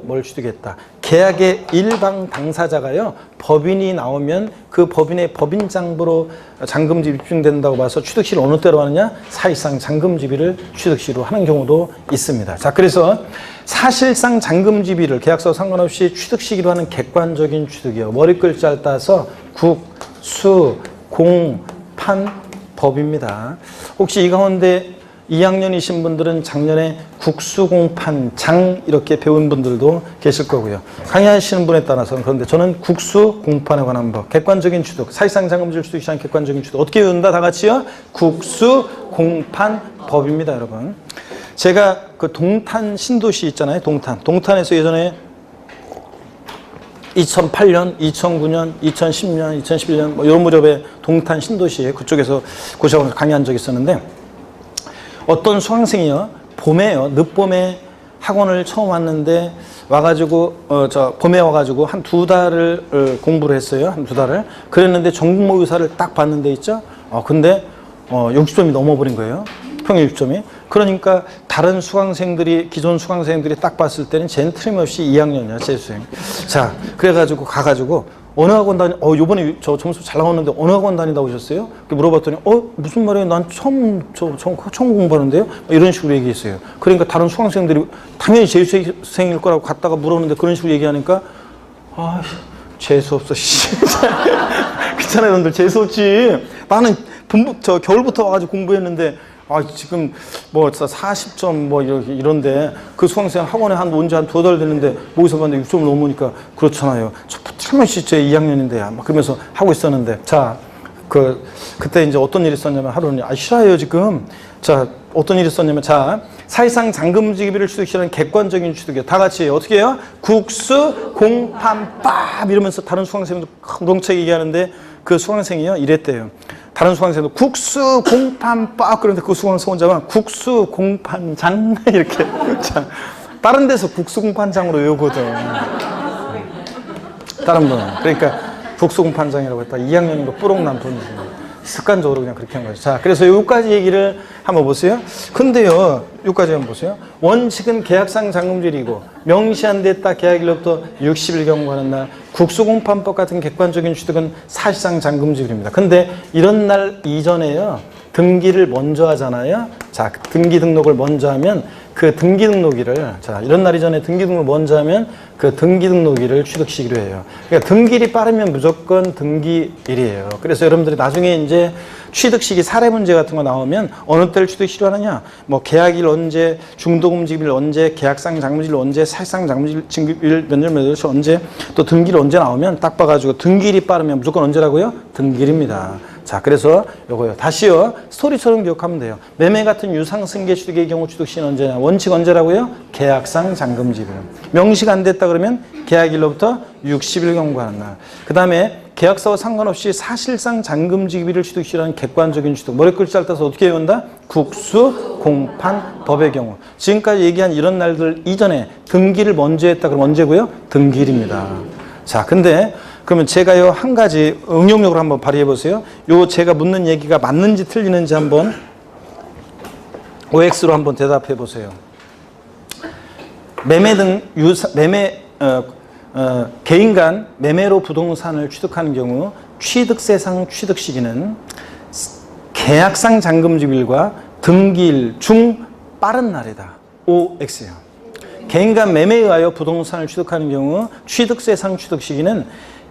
뭘 취득했다. 계약의 일방 당사자가요, 법인이 나오면 그 법인의 법인장부로 잔금지급이 입증된다고 봐서 취득시를 어느 때로 하느냐? 사실상 잔금지급을 취득시로 하는 경우도 있습니다. 자, 그래서 사실상 잔금지급을 계약서와 상관없이 취득시기로 하는 객관적인 취득이요. 머리 글자를 따서 국, 수, 공, 판, 법입니다. 혹시 이 가운데 2학년이신 분들은 작년에 국수공판 장 이렇게 배운 분들도 계실 거고요. 강의하시는 분에 따라서는, 그런데 저는 국수공판에 관한 법, 객관적인 취득, 사실상 잔금지급을 취득시 한 객관적인 취득, 어떻게 외운다 다 같이요? 국수공판 법입니다, 여러분. 제가 그 동탄 신도시 있잖아요. 동탄에서 예전에 2008년, 2009년, 2010년, 2011년 뭐 이런 무렵에 동탄 신도시에 그쪽에서 고시학원에서 강의한 적이 있었는데, 어떤 수강생이요, 늦봄에 학원을 처음 왔는데 와가지고 봄에 와가지고 한 2달을 공부를 했어요. 한 2달을. 그랬는데 전국 모의사를 딱 봤는데 있죠. 근데 60점이 넘어버린 거예요. 평균 60점이. 그러니까 다른 수강생들이, 기존 수강생들이 딱 봤을 때는 쟤는 틀림없이 2학년이야, 재수생. 자, 그래가지고 가가지고 어느 학원 요번에 저 점수 잘 나왔는데 어느 학원 다니다 오셨어요? 물어봤더니, 무슨 말이에요? 난 처음 공부하는데요? 이런 식으로 얘기했어요. 그러니까 다른 수강생들이 당연히 재수생일 거라고 갔다가 물었는데 그런 식으로 얘기하니까, 재수 없어, 씨. 그렇잖아요, 여러분들. 재수 없지. 나는 저 겨울부터 와가지고 공부했는데 지금 뭐 40점 뭐 이런데 그 수강생 학원에 온 지 한 2달 됐는데 모의고사 봤는데 6점을 넘으니까 그렇잖아요. 철면씨 제 2학년인데 막 그러면서 하고 있었는데 자 그때 이제 어떤 일이 있었냐면 하루는 싫어요 지금. 자 어떤 일이 있었냐면 자 사실상 잠금지기비를 취득시라는 객관적인 취득이에요. 다 같이 어떻게 해요? 국수 공판 밥 이러면서 다른 수강생도 우렁차게 얘기하는데 그 수강생이요 이랬대요. 다른 수강생도 국수 공판 밥 그런데 그 수강생 혼자만 국수 공판장 이렇게 자 다른 데서 국수 공판장으로 외우거든. 다른 분은 그러니까 국수 공판장이라고 했다. 2학년인 거 뿌록난 분이지. 습관적으로 그냥 그렇게 한 거죠. 자, 그래서 여기까지 얘기를 한번 보세요. 근데요, 여기까지 한번 보세요. 원칙은 계약상 잠금질이고 명시한 데 따라 계약일로부터 60일 경과하는 날 국수공판법 같은 객관적인 취득은 사실상 잠금질입니다. 근데 이런 날 이전에요, 등기를 먼저 하잖아요. 자, 등기 등록을 먼저 하면 그 등기 등록일을 자 이런 날 이전에 등기 등록을 먼저 하면 그 등기 등록일을 취득시기로 해요. 그러니까 등기일이 빠르면 무조건 등기일이에요. 그래서 여러분들이 나중에 이제 취득시기 사례 문제 같은 거 나오면 어느 때를 취득시기로 하느냐, 뭐 계약일 언제, 중도금지일 언제, 계약상 잠금질 언제, 사실상 잠금질 몇 년 몇 월 언제, 또 등기일 언제 나오면 딱 봐가지고 등기일이 빠르면 무조건 언제라고요? 등기일입니다. 자, 그래서 요거요. 다시요. 스토리처럼 기억하면 돼요. 매매 같은 유상승계 취득의 경우 취득시는 언제냐? 원칙 언제라고요? 계약상 잠금지일. 명시가 안 됐다 그러면 계약일로부터 60일 경과하는 날. 그 다음에 계약서와 상관없이 사실상 잠금지기비를 취득시라는 객관적인 취득. 머리글자를 따서 어떻게 외운다? 국수, 공판, 법의 경우. 지금까지 얘기한 이런 날들 이전에 등기를 먼저 했다 그러면 언제고요? 등기일입니다. 자, 근데 그러면 제가요 한 가지 응용력으로 한번 발휘해 보세요. 요 제가 묻는 얘기가 맞는지 틀리는지 한번 OX로 한번 대답해 보세요. 매매 등 개인 간 매매로 부동산을 취득하는 경우 취득세상 취득 시기는 계약상 잠금지일과 등기일 중 빠른 날이다. OX요. 개인 간 매매에 의하여 부동산을 취득하는 경우 취득세상 취득 시기는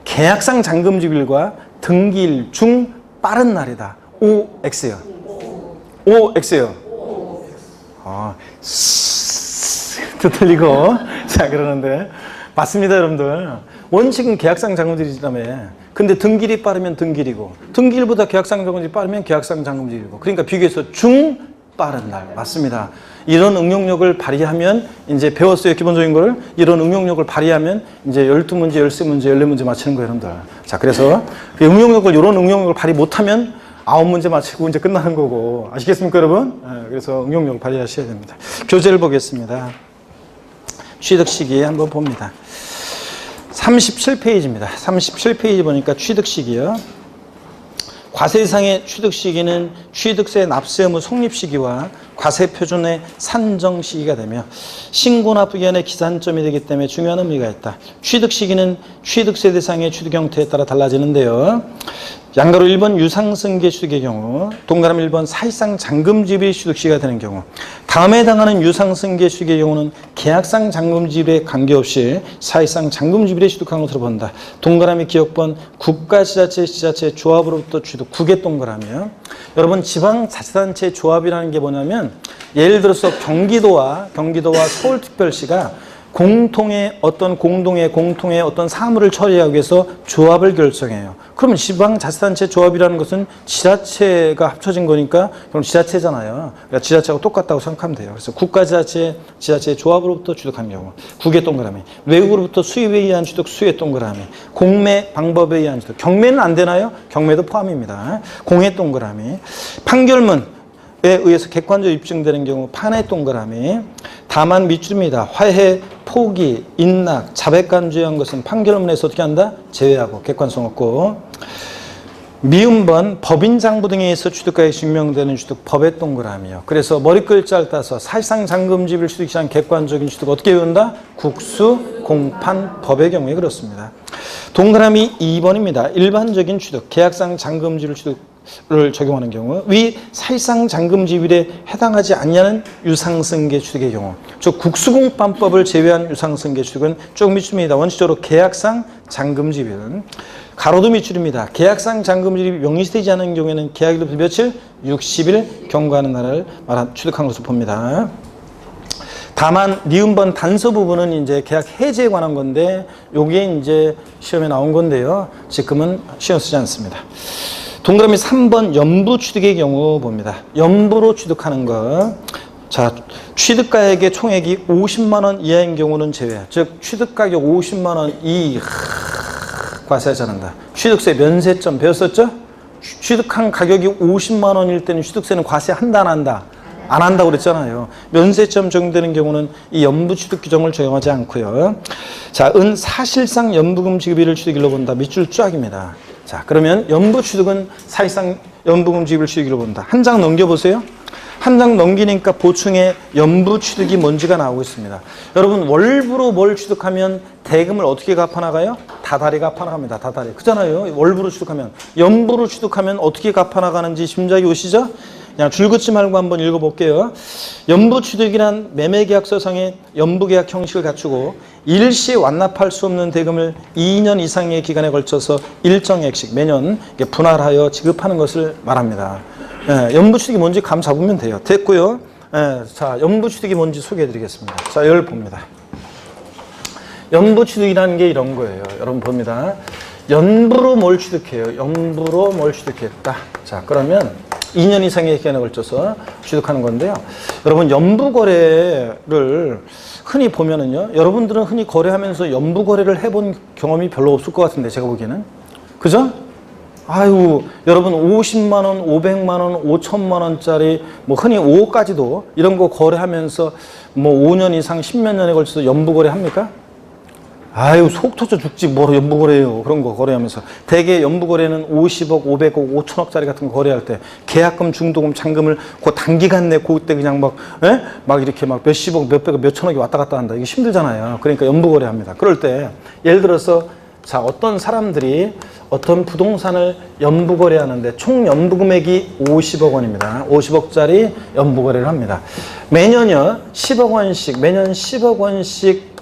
계약상 잠금지일과 등기일 중 빠른 날이다. OX요. OX요. 또 틀리고. 자, 그러는데. 맞습니다, 여러분들. 원칙은 계약상 잠금지일이라며. 근데 등기일이 빠르면 등기일이고, 등기일보다 계약상 잠금지일이 빠르면 계약상 잠금지일이고. 그러니까 비교해서 중 빠른 날. 맞습니다. 이런 응용력을 발휘하면 이제 배웠어요. 기본적인 거를. 이런 응용력을 발휘하면 이제 12문제, 13문제, 14문제 맞히는 거예요, 여러분들. 자, 그래서 그 응용력을, 이런 응용력을 발휘 못하면 9문제 맞히고 이제 끝나는 거고. 아시겠습니까, 여러분? 네, 그래서 응용력을 발휘하셔야 됩니다. 교재를 보겠습니다. 취득 시기에 한번 봅니다. 37페이지입니다. 37페이지 보니까 취득 시기요. 과세상의 취득 시기는 취득세 납세 의무 성립 시기와 과세 표준의 산정 시기가 되며 신고 납부 기한의 기산점이 되기 때문에 중요한 의미가 있다. 취득 시기는 취득세 대상의 취득 형태에 따라 달라지는데요. 양가로 1번 유상승계 취득의 경우, 동그라미 1번 사실상 잠금지입의 취득 시기가 되는 경우, 다음에 해당하는 유상승계 취득의 경우는 계약상 잠금지입에 관계없이 사실상 잠금지입에 취득한 것으로 본다. 동그라미 기억번 국가지자체, 지자체 조합으로부터 취득, 국의 동그라미요. 여러분 지방자치단체 조합이라는 게 뭐냐면 예를 들어서 경기도와 서울특별시가 공통의 어떤 사무를 처리하기 위해서 조합을 결성해요. 그러면 지방자치단체 조합이라는 것은 지자체가 합쳐진 거니까 그럼 지자체잖아요. 그러니까 지자체하고 똑같다고 생각하면 돼요. 그래서 국가지자체, 지자체 조합으로부터 취득한 경우, 국의 동그라미, 외국으로부터 수입에 의한 취득, 수의 동그라미, 공매 방법에 의한 취득, 경매는 안 되나요? 경매도 포함입니다. 공의 동그라미, 판결문 에 의해서 객관적으로 입증되는 경우 판의 동그라미, 다만 밑줄입니다. 화해, 포기, 인락, 자백간주한 것은 판결문에서 어떻게 한다? 제외하고 객관성 없고, 미음번 법인장부 등에 의해서 취득가액이 증명되는 취득, 법의 동그라미요. 그래서 머리글자를 따서 사실상 잠금지입을 취득시한 객관적인 취득 어떻게 외운다? 국수, 공판, 법의 경우에 그렇습니다. 동그라미 2번입니다. 일반적인 취득, 계약상 잠금지입을 취득을 적용하는 경우, 위 사실상 잠금지입에 해당하지 않냐는 유상승계 취득의 경우, 즉 국수공판법을 제외한 유상승계 취득은 쭉 밑줄입니다. 원칙적으로 계약상 잠금지입은 가로도 밑줄입니다. 계약상 잔금 지급이 명시되지 않은 경우에는 계약일로부터 며칠? 60일 경과하는 날을 취득한 것으로 봅니다. 다만 니은번 단서 부분은 이제 계약 해지에 관한 건데 요게 이제 시험에 나온 건데요. 지금은 시험 쓰지 않습니다. 동그라미 3번 연부 취득의 경우 봅니다. 연부로 취득하는 거. 자, 취득가액의 총액이 50만 원 이하인 경우는 제외. 즉 취득가격 50만 원 이 과세하지 않는다. 취득세 면세점 배웠었죠? 취득한 가격이 50만 원일 때는 취득세는 과세한다 안 한다? 안 한다고 그랬잖아요. 면세점 적용되는 경우는 이 연부 취득 규정을 적용하지 않고요. 자, 은 사실상 연부금 지급일을 취득일로 본다. 밑줄 쫙입니다. 자, 그러면 연부 취득은 사실상 연부금 지급일 취득일로 본다. 한 장 넘겨보세요. 한 장 넘기니까 보충에 연부 취득이 뭔지가 나오고 있습니다. 여러분 월부로 뭘 취득하면 대금을 어떻게 갚아나가요? 다달이 갚아나갑니다. 다달이. 그잖아요. 월부로 취득하면. 연부로 취득하면 어떻게 갚아나가는지 짐작이 오시죠? 그냥 줄 긋지 말고 한번 읽어볼게요. 연부 취득이란 매매계약서상의 연부계약 형식을 갖추고 일시 완납할 수 없는 대금을 2년 이상의 기간에 걸쳐서 일정 액씩 매년 분할하여 지급하는 것을 말합니다. 예, 연부취득이 뭔지 감 잡으면 돼요. 됐고요. 예, 자, 연부취득이 뭔지 소개해드리겠습니다. 자, 이걸 봅니다. 연부취득이라는 게 이런 거예요. 여러분 봅니다. 연부로 뭘 취득해요? 연부로 뭘 취득했다. 자, 그러면 2년 이상의 기간에 걸쳐서 취득하는 건데요. 여러분 연부거래를 흔히 보면은요. 여러분들은 흔히 거래하면서 연부거래를 해본 경험이 별로 없을 것 같은데 제가 보기에는. 그죠? 아유, 여러분 50만 원, 500만 원, 5천만 원짜리 뭐 흔히 5억까지도 이런 거 거래하면서 뭐 5년 이상 10몇 년에 걸쳐서 연부거래 합니까? 아유, 속 터져 죽지 뭐로 연부거래해요. 그런 거 거래하면서. 대개 연부거래는 50억, 500억, 5천억짜리 같은 거 거래할 때 계약금, 중도금, 잔금을 그 단기간 내 그때 그냥 막, 에? 막 이렇게 막 몇십억, 몇백억, 몇천억이 왔다 갔다 한다. 이게 힘들잖아요. 그러니까 연부거래 합니다. 그럴 때 예를 들어서 자, 어떤 사람들이 어떤 부동산을 연부거래하는데 총 연부금액이 50억 원입니다. 50억짜리 연부거래를 합니다. 매년요 10억 원씩 매년 10억 원씩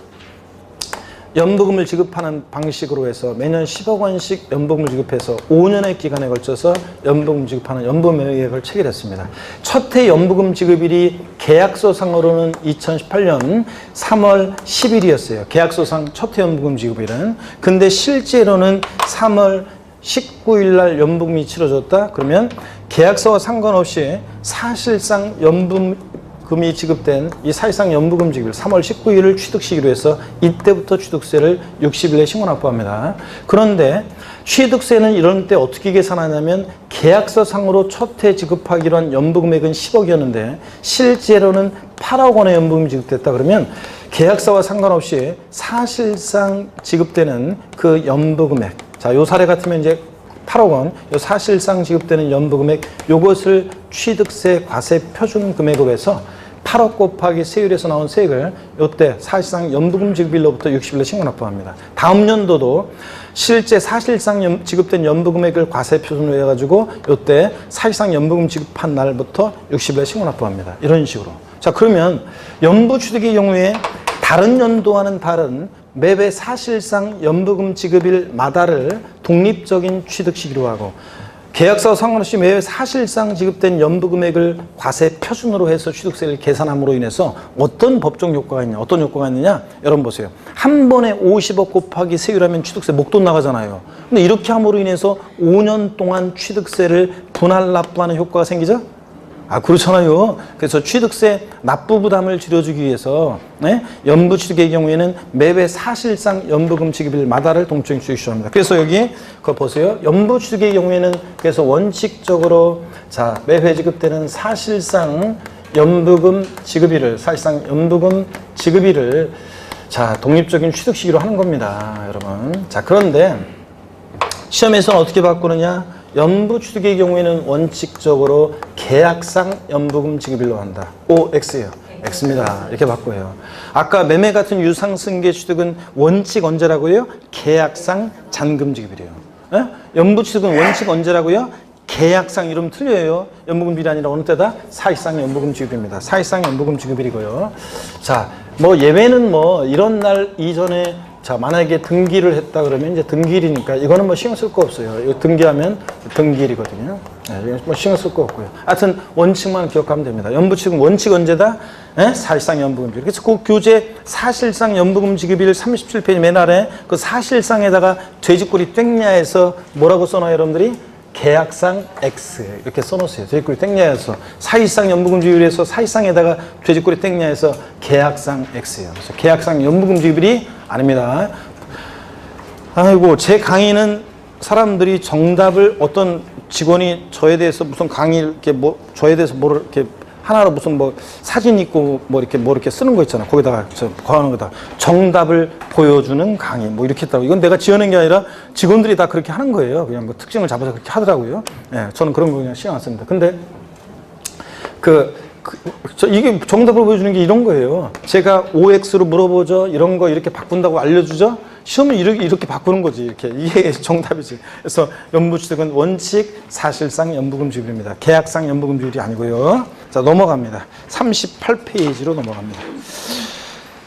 연부금을 지급하는 방식으로 해서 매년 10억 원씩 연부금을 지급해서 5년의 기간에 걸쳐서 연부금 지급하는 연부매매계약을 체결했습니다. 첫 해 연부금 지급일이 계약서상으로는 2018년 3월 10일이었어요. 계약서상 첫 해 연부금 지급일은. 근데 실제로는 3월 19일 날 연부금이 치러졌다. 그러면 계약서와 상관없이 사실상 연부금이 지급된 이 사실상 연부금 지급일 3월 19일을 취득시기로 해서 이때부터 취득세를 60일에 신고 납부합니다. 그런데 취득세는 이런 때 어떻게 계산하냐면 계약서상으로 첫 해 지급하기로 한 연부금액은 10억이었는데 실제로는 8억 원의 연부금이 지급됐다 그러면 계약서와 상관없이 사실상 지급되는 그 연부금액, 자, 요 사례 같으면 이제 8억 원, 요 사실상 지급되는 연부금액, 요것을 취득세 과세 표준 금액으로 해서 8억 곱하기 세율에서 나온 세액을 요때 사실상 연부금 지급일로부터 60일에 신고 납부합니다. 다음 연도도 실제 사실상 지급된 연부금액을 과세 표준으로 해가지고 요때 사실상 연부금 지급한 날부터 60일에 신고 납부합니다. 이런 식으로. 자, 그러면 연부 취득의 경우에 다른 연도와는 다른 매매 사실상 연부금 지급일마다를 독립적인 취득 시기로 하고 계약서와 상관없이 매매 사실상 지급된 연부금액을 과세 표준으로 해서 취득세를 계산함으로 인해서 어떤 법적 효과가 있냐, 어떤 효과가 있느냐, 여러분 보세요. 한 번에 50억 곱하기 세율하면 취득세 목돈 나가잖아요. 근데 이렇게 함으로 인해서 5년 동안 취득세를 분할 납부하는 효과가 생기죠? 아, 그렇잖아요. 그래서 취득세 납부 부담을 줄여주기 위해서 연부 취득의 경우에는 매매 사실상 연부금 지급일마다를 동적인 취득 시효합니다. 그래서 여기 그거 보세요. 연부 취득의 경우에는 그래서 원칙적으로 자, 매회 지급되는 사실상 연부금 지급일을 자, 독립적인 취득 시기로 하는 겁니다, 여러분. 자, 그런데 시험에서는 어떻게 바꾸느냐? 연부 취득의 경우에는 원칙적으로 계약상 연부금 지급일로 한다. OX예요. X입니다. 이렇게 바꿔요. 아까 매매 같은 유상승계 취득은 원칙 언제라고요? 계약상 잔금 지급이래요. 에? 연부 취득은 원칙 언제라고요? 계약상 이름 틀려요. 연부금일이 아니라 어느 때다? 사실상 연부금 지급입니다. 사실상 연부금 지급일이고요. 자, 뭐 예외는 뭐 이런 날 이전에 자, 만약에 등기를 했다 그러면 이제 등기일이니까 이거는 뭐 신경 쓸 거 없어요. 이거 등기하면 등기일이거든요. 네, 뭐 신경 쓸 거 없고요. 하여튼 원칙만 기억하면 됩니다. 연부지급 원칙 언제다? 네? 사실상 연부금지급. 그래서 그 교재 사실상 연부금지급일 37페이지 맨 아래 그 사실상에다가 돼지꼬리 땡냐에서 뭐라고 써놔요, 여러분들이? 계약상 X 이렇게 써놓으세요. 돼지꼬리 땡냐에서 사실상 연부금지급일에서 사실상에다가 돼지꼬리 땡냐에서 계약상 X예요. 그래서 계약상 연부금지급일이 아닙니다. 아이고, 제 강의는 사람들이 정답을 어떤 직원이 저에 대해서 무슨 강의 이렇게 뭐 저에 대해서 뭐를 이렇게 하나로 무슨 뭐 사진 있고 뭐 이렇게 쓰는 거 있잖아. 거기다가 저 거하는 거다. 정답을 보여주는 강의 뭐 이렇게 했다고. 이건 내가 지어낸 게 아니라 직원들이 다 그렇게 하는 거예요. 그냥 뭐 특징을 잡아서 그렇게 하더라고요. 예, 저는 그런 거 그냥 신경 안 씁니다. 근데 이게 정답을 보여주는 게 이런 거예요. 제가 OX로 물어보죠. 이런 거 이렇게 바꾼다고 알려주죠. 시험을 이렇게 바꾸는 거지. 이게 정답이지. 그래서 연부취득은 원칙, 사실상 연부금지급일입니다. 계약상 연부금지급일이 아니고요. 자, 넘어갑니다. 38페이지로 넘어갑니다.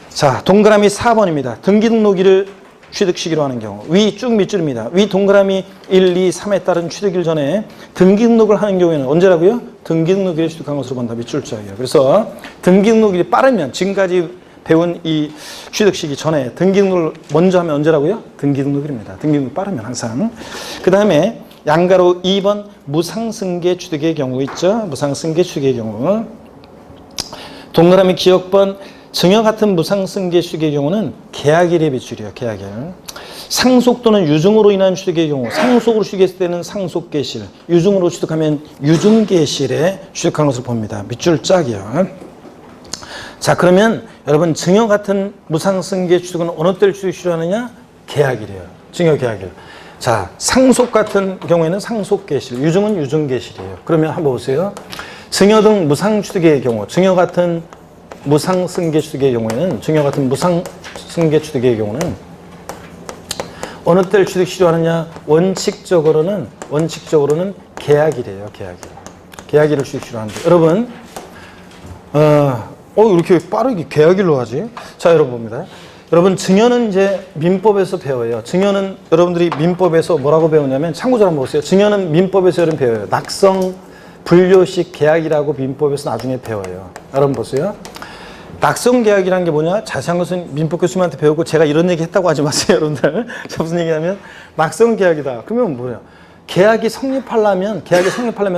자, 동그라미 4번입니다. 등기등록일을 취득시기로 하는 경우. 위 쭉 밑줄입니다. 위 동그라미 1, 2, 3에 따른 취득일 전에 등기등록을 하는 경우에는 언제라고요? 등기등록일에 취득한 것으로 본다. 밑줄자예요. 그래서 등기등록일이 빠르면 지금까지 배운 이 취득 시기 전에 등기등록을 먼저 하면 언제라고요? 등기등록일입니다. 등기등록 빠르면 항상. 그 다음에 양가로 2번 무상승계 취득의 경우 있죠? 무상승계 취득의 경우. 동그라미 기억번 증여 같은 무상승계 취득의 경우는 계약일의 밑줄이에요. 계약일. 상속 또는 유증으로 인한 취득의 경우 상속으로 취득했을 때는 상속계실, 유증으로 취득하면 유증계실에 취득한 것을 봅니다. 밑줄 짝이요. 자, 그러면 여러분 증여 같은 무상승계 취득은 어느 때를 취득시로 하느냐? 계약일이에요. 증여 계약일. 자, 상속 같은 경우에는 상속계실, 유증은 유증계실이에요. 그러면 한번 보세요. 증여 등 무상취득의 경우, 증여 같은 무상승계 취득의 경우에는 증여 같은 무상승계 취득의 경우는 어느 때를 취득시로 하느냐? 원칙적으로는 계약일이에요. 계약일. 계약일을 취득시로 하는데 여러분 이렇게 빠르게 계약일로 하지? 자, 여러분 봅니다. 여러분, 증여는 이제 민법에서 배워요. 증여는 여러분들이 민법에서 뭐라고 배우냐면, 참고로 한번 보세요. 증여는 민법에서 여러분 배워요. 낙성, 분료식 계약이라고 민법에서 나중에 배워요. 여러분 보세요. 낙성 계약이라는 게 뭐냐? 자세한 것은 민법 교수님한테 배우고 제가 이런 얘기 했다고 하지 마세요, 여러분들. 무슨 얘기냐면, 낙성 계약이다. 그러면 뭐예요? 계약이 성립하려면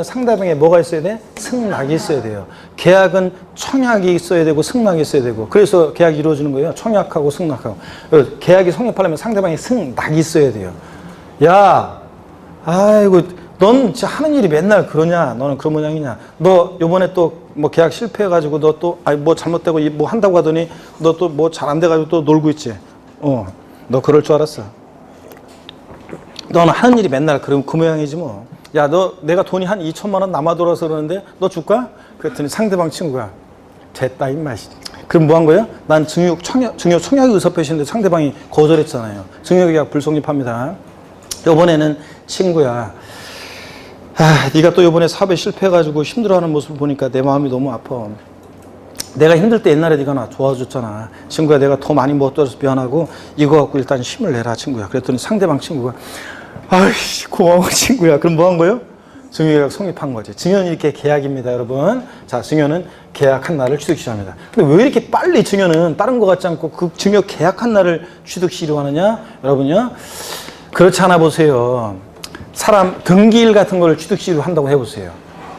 상대방에 뭐가 있어야 돼? 승낙이 있어야 돼요. 계약은 청약이 있어야 되고 승낙이 있어야 되고, 그래서 계약이 이루어지는 거예요. 청약하고 승낙하고. 계약이 성립하려면 상대방에 승낙이 있어야 돼요. 야, 아이고, 넌 진짜 하는 일이 맨날 그러냐? 너는 그런 모양이냐? 너 요번에 또 뭐 계약 실패해가지고 너 또 뭐 잘못되고 뭐 한다고 하더니 너 또 뭐 잘 안 돼가지고 또 놀고 있지? 너 그럴 줄 알았어. 너는 하는 일이 맨날 그 모양이지 뭐. 야, 내가 돈이 한 2천만 원 남아 돌아서 그러는데 너 줄까? 그랬더니 상대방 친구가 됐다 이 맛이. 그럼 뭐 한 거예요? 난 증여 청약 의사 표시인데 상대방이 거절했잖아요. 증여 계약 불성립합니다. 이번에는 친구야, 네가 또 이번에 사업에 실패해가지고 힘들어하는 모습을 보니까 내 마음이 너무 아파. 내가 힘들 때 옛날에 네가 나 도와줬잖아. 친구야, 내가 더 많이 못 도와줘서 미안하고 이거 갖고 일단 힘을 내라 친구야. 그랬더니 상대방 친구가 아이씨 고마워 친구야. 그럼 뭐 한 거예요? 증여계약 성립한 거지. 증여는 이렇게 계약입니다, 여러분. 자, 증여는 계약한 날을 취득시합니다. 근데 왜 이렇게 빨리 증여는 다른 거 같지 않고 그 증여 계약한 날을 취득시로 하느냐? 여러분요, 그렇지 않아 보세요. 사람 등기일 같은 걸 취득시로 한다고 해보세요.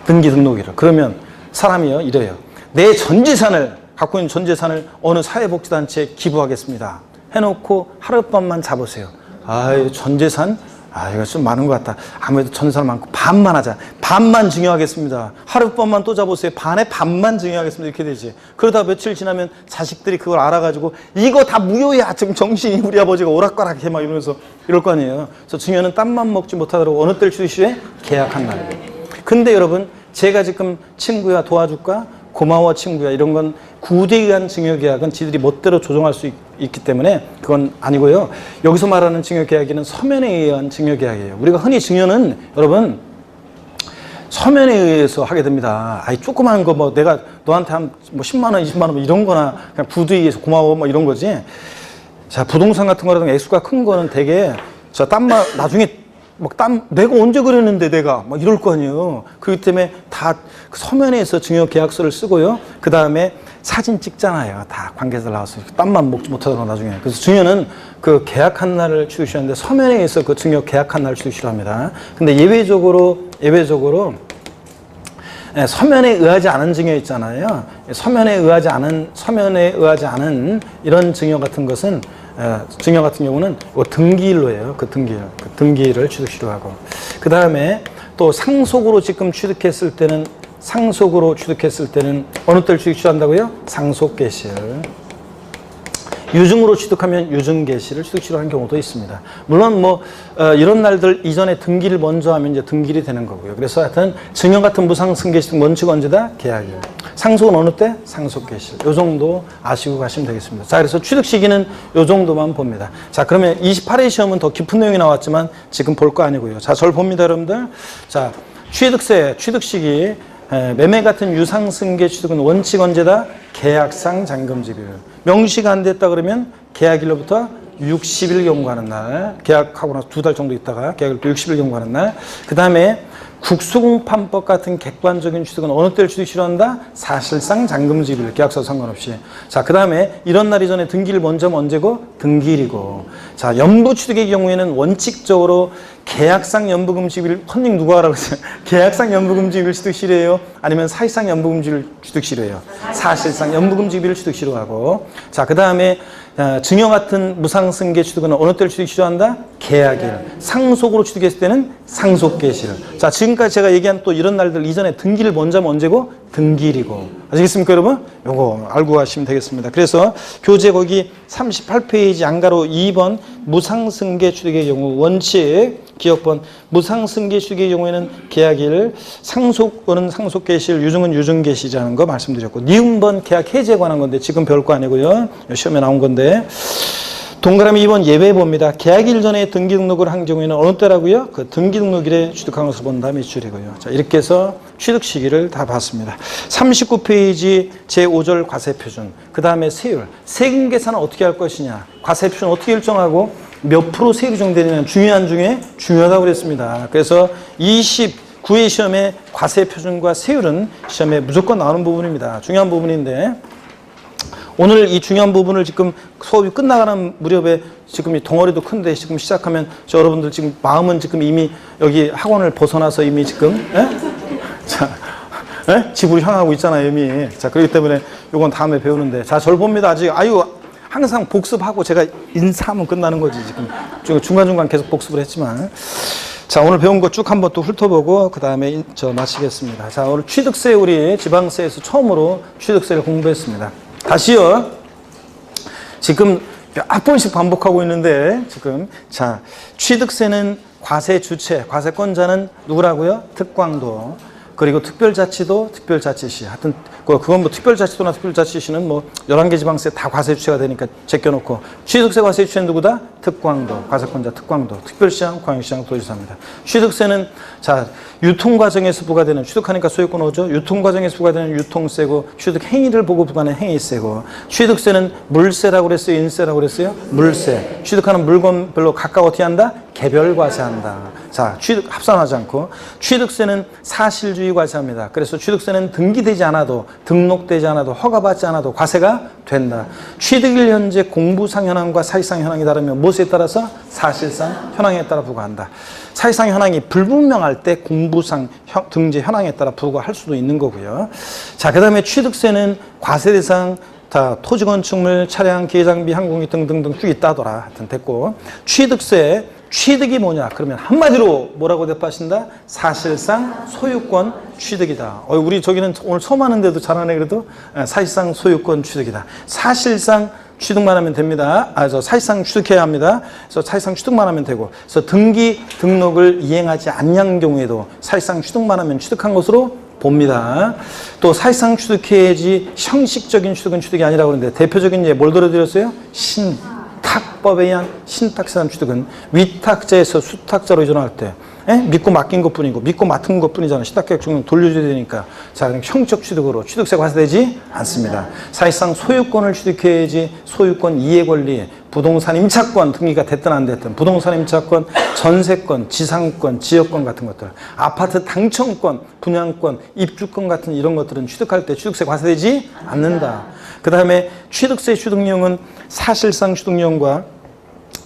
등기 등록일을. 그러면 사람이요 이래요. 내 전 재산을 갖고 있는 전 재산을 어느 사회복지단체에 기부하겠습니다. 해놓고 하룻밤만 잡으세요. 아유, 전 재산? 이거 좀 많은 것 같다. 아무래도 전 재산 많고 반만 하자. 반만 증여하겠습니다. 하룻밤만 또 잡으세요. 반만 증여하겠습니다. 이렇게 되지. 그러다 며칠 지나면 자식들이 그걸 알아가지고 이거 다 무효야. 지금 정신이 우리 아버지가 오락가락해 막 이러면서 이럴 거 아니에요. 그래서 증여는 땀만 먹지 못하도록 어느 때를 취득시에 계약한 날. 근데 여러분, 제가 지금 친구야 도와줄까? 고마워 친구야 이런 건 구대에 의한 증여계약은 지들이 멋대로 조정할 수 있기 때문에 그건 아니고요. 여기서 말하는 증여계약은 서면에 의한 증여계약이에요. 우리가 흔히 증여는 여러분 서면에 의해서 하게 됩니다. 조그마한 거 뭐 내가 너한테 한 뭐 10만 원, 20만 원 이런 거나 그냥 구두에 의해서 고마워 뭐 이런 거지. 자, 부동산 같은 거라든가 액수가 큰 거는 되게 저 땀만 나중에 막 내가 언제 그랬는데 내가 막 이럴 거 아니에요. 그렇기 때문에 다 서면에서 증여 계약서를 쓰고요. 그 다음에 사진 찍잖아요. 다 관계자 나와서 땀만 먹지 못하다가 나중에. 그래서 증여는 그 계약한 날을 취득시하는데 서면에 의해서 그 증여 계약한 날을 취득시를 합니다. 근데 예외적으로 서면에 의하지 않은 증여 있잖아요. 서면에 의하지 않은 이런 증여 같은 것은 증여 같은 경우는 등기일로 해요. 그 등기를 취득시로 하고. 그 다음에 또 상속으로 지금 취득했을 때는 어느 때를 취득시로 한다고요? 상속개시를. 유증으로 취득하면 유증개시를 취득시로 하는 경우도 있습니다. 물론 이런 날들 이전에 등기를 먼저 하면 이제 등기일이 되는 거고요. 그래서 하여튼 증여 같은 무상승계시 원칙 언제다? 계약일. 상속은 어느 때? 상속개시. 요 정도 아시고 가시면 되겠습니다. 자, 그래서 취득 시기는 요 정도만 봅니다. 자, 그러면 28회 시험은 더 깊은 내용이 나왔지만 지금 볼 거 아니고요. 자, 절 봅니다, 여러분들. 자, 취득세, 취득 시기. 매매 같은 유상승계 취득은 원칙 언제다? 계약상 잔금지일. 명시가 안 됐다 그러면 계약일로부터 60일 경과하는 날, 계약하고 나서 2달 정도 있다가 계약일부터 60일 경과하는 날. 그 다음에 국수공판법 같은 객관적인 취득은 어느 때를 취득시로 한다? 사실상 잔금지일, 계약서 상관없이. 자, 그 다음에 이런 날 이전에 등기를 먼저 하면 언제고? 등기일이고. 자, 연부취득의 경우에는 원칙적으로 계약상 연부금지일, 컨닝 누가 하라고 했어요? 계약상 연부금지일 취득시래요? 아니면 사실상 연부금지일 취득시래요? 사실상 연부금지일 취득시로 하고. 자, 그 다음에 증여 같은 무상승계 취득은 어느 때를 취득시로 한다? 계약일. 상속으로 취득했을 때는 상속개시일. 자, 지금까지 제가 얘기한 또 이런 날들 이전에 등기를 먼저 하면 언제고? 등기일이고. 아시겠습니까, 여러분? 요거 알고 가시면 되겠습니다. 그래서 교재 거기 38페이지 안가로 2번 무상승계 취득의 경우 원칙 기억번 무상승계 취득의 경우에는 계약일, 상속은 상속개시일, 유증은 유증개시라는 거 말씀드렸고 니은번 계약 해지에 관한 건데 지금 별 거 아니고요. 시험에 나온 건데 동그라미 2번 예외 봅니다. 계약일 전에 등기 등록을 한 경우에는 어느 때라고요? 그 등기 등록일에 취득한 것을 본 다음에 줄이고요. 자, 이렇게 해서 취득 시기를 다 봤습니다. 39페이지 제5절 과세표준. 그 다음에 세율. 세금 계산은 어떻게 할 것이냐? 과세표준 어떻게 일정하고 몇 프로 세율이 정되냐면 중요한 중에 중요하다고 그랬습니다. 그래서 29회 시험에 과세표준과 세율은 시험에 무조건 나오는 부분입니다. 중요한 부분인데 오늘 이 중요한 부분을 지금 수업이 끝나가는 무렵에 지금 이 덩어리도 큰데 지금 시작하면 여러분들 지금 마음은 지금 이미 여기 학원을 벗어나서 이미 지금 자, 집으로 향하고 있잖아요 이미. 자, 그렇기 때문에 이건 다음에 배우는데 자, 절 봅니다. 아직 항상 복습하고 제가 인사하면 끝나는 거지 지금 중간중간 계속 복습을 했지만 자, 오늘 배운 거 쭉 한번 또 훑어보고 그 다음에 마치겠습니다. 자, 오늘 취득세 우리 지방세에서 처음으로 취득세를 공부했습니다. 다시요. 지금 몇 번씩 반복하고 있는데 지금 자, 취득세는 과세 주체, 과세권자는 누구라고요? 특광도. 그리고 특별자치도 특별자치시. 하여튼 그건 특별자치도나 특별자치시는 11개 지방세 다 과세 주체가 되니까 제껴놓고 취득세 과세 주체는 누구다? 특광도, 과세권자 특광도, 특별시장, 광역시장, 도지사입니다. 취득세는 자, 유통과정에서 부과되는 취득하니까 소유권 오죠. 유통과정에서 부과되는 유통세고 취득 행위를 보고 부과하는 행위세고 취득세는 물세라고 그랬어요? 인세라고 그랬어요? 물세. 취득하는 물건별로 각각 어떻게 한다? 개별 과세한다. 자, 취득 합산하지 않고 취득세는 사실주의 과세합니다. 그래서 취득세는 등기되지 않아도 등록되지 않아도 허가받지 않아도 과세가 된다. 취득일 현재 공부상 현황과 사실상 현황이 다르면 무엇에 따라서? 사실상 현황에 따라 부과한다. 사실상 현황이 불분명할 때 공부상 등재 현황에 따라 부과할 수도 있는 거고요. 자, 그 다음에 취득세는 과세 대상 자, 토지 건축물, 차량, 기계장비, 항공기 등등등 쭉 있다더라. 하여튼 됐고 취득세 취득이 뭐냐? 그러면 한마디로 뭐라고 대답하신다? 사실상 소유권 취득이다. 우리 저기는 오늘 처음 하는데도 잘하네 그래도 사실상 소유권 취득이다. 사실상 취득만 하면 됩니다. 사실상 취득해야 합니다. 그래서 사실상 취득만 하면 되고, 그래서 등기 등록을 이행하지 않는 경우에도 사실상 취득만 하면 취득한 것으로 봅니다. 또 사실상 취득해야지 형식적인 취득은 취득이 아니라고 그러는데 대표적인 예 뭘 들어드렸어요? 신탁법에 의한 신탁세한 취득은 위탁자에서 수탁자로 이전할 때 믿고 맡긴 것 뿐이고, 믿고 맡은 것 뿐이잖아요. 시탁계약증명 돌려줘야 되니까. 자, 그럼 형적 취득으로 취득세가 과세되지 않습니다. 사실상 소유권을 취득해야지 소유권 이해 권리, 부동산 임차권 등기가 됐든 안 됐든, 부동산 임차권, 전세권, 지상권, 지역권 같은 것들, 아파트 당첨권, 분양권, 입주권 같은 이런 것들은 취득할 때 취득세 과세되지 않는다. 그 다음에 취득세 취득령은 사실상 취득령과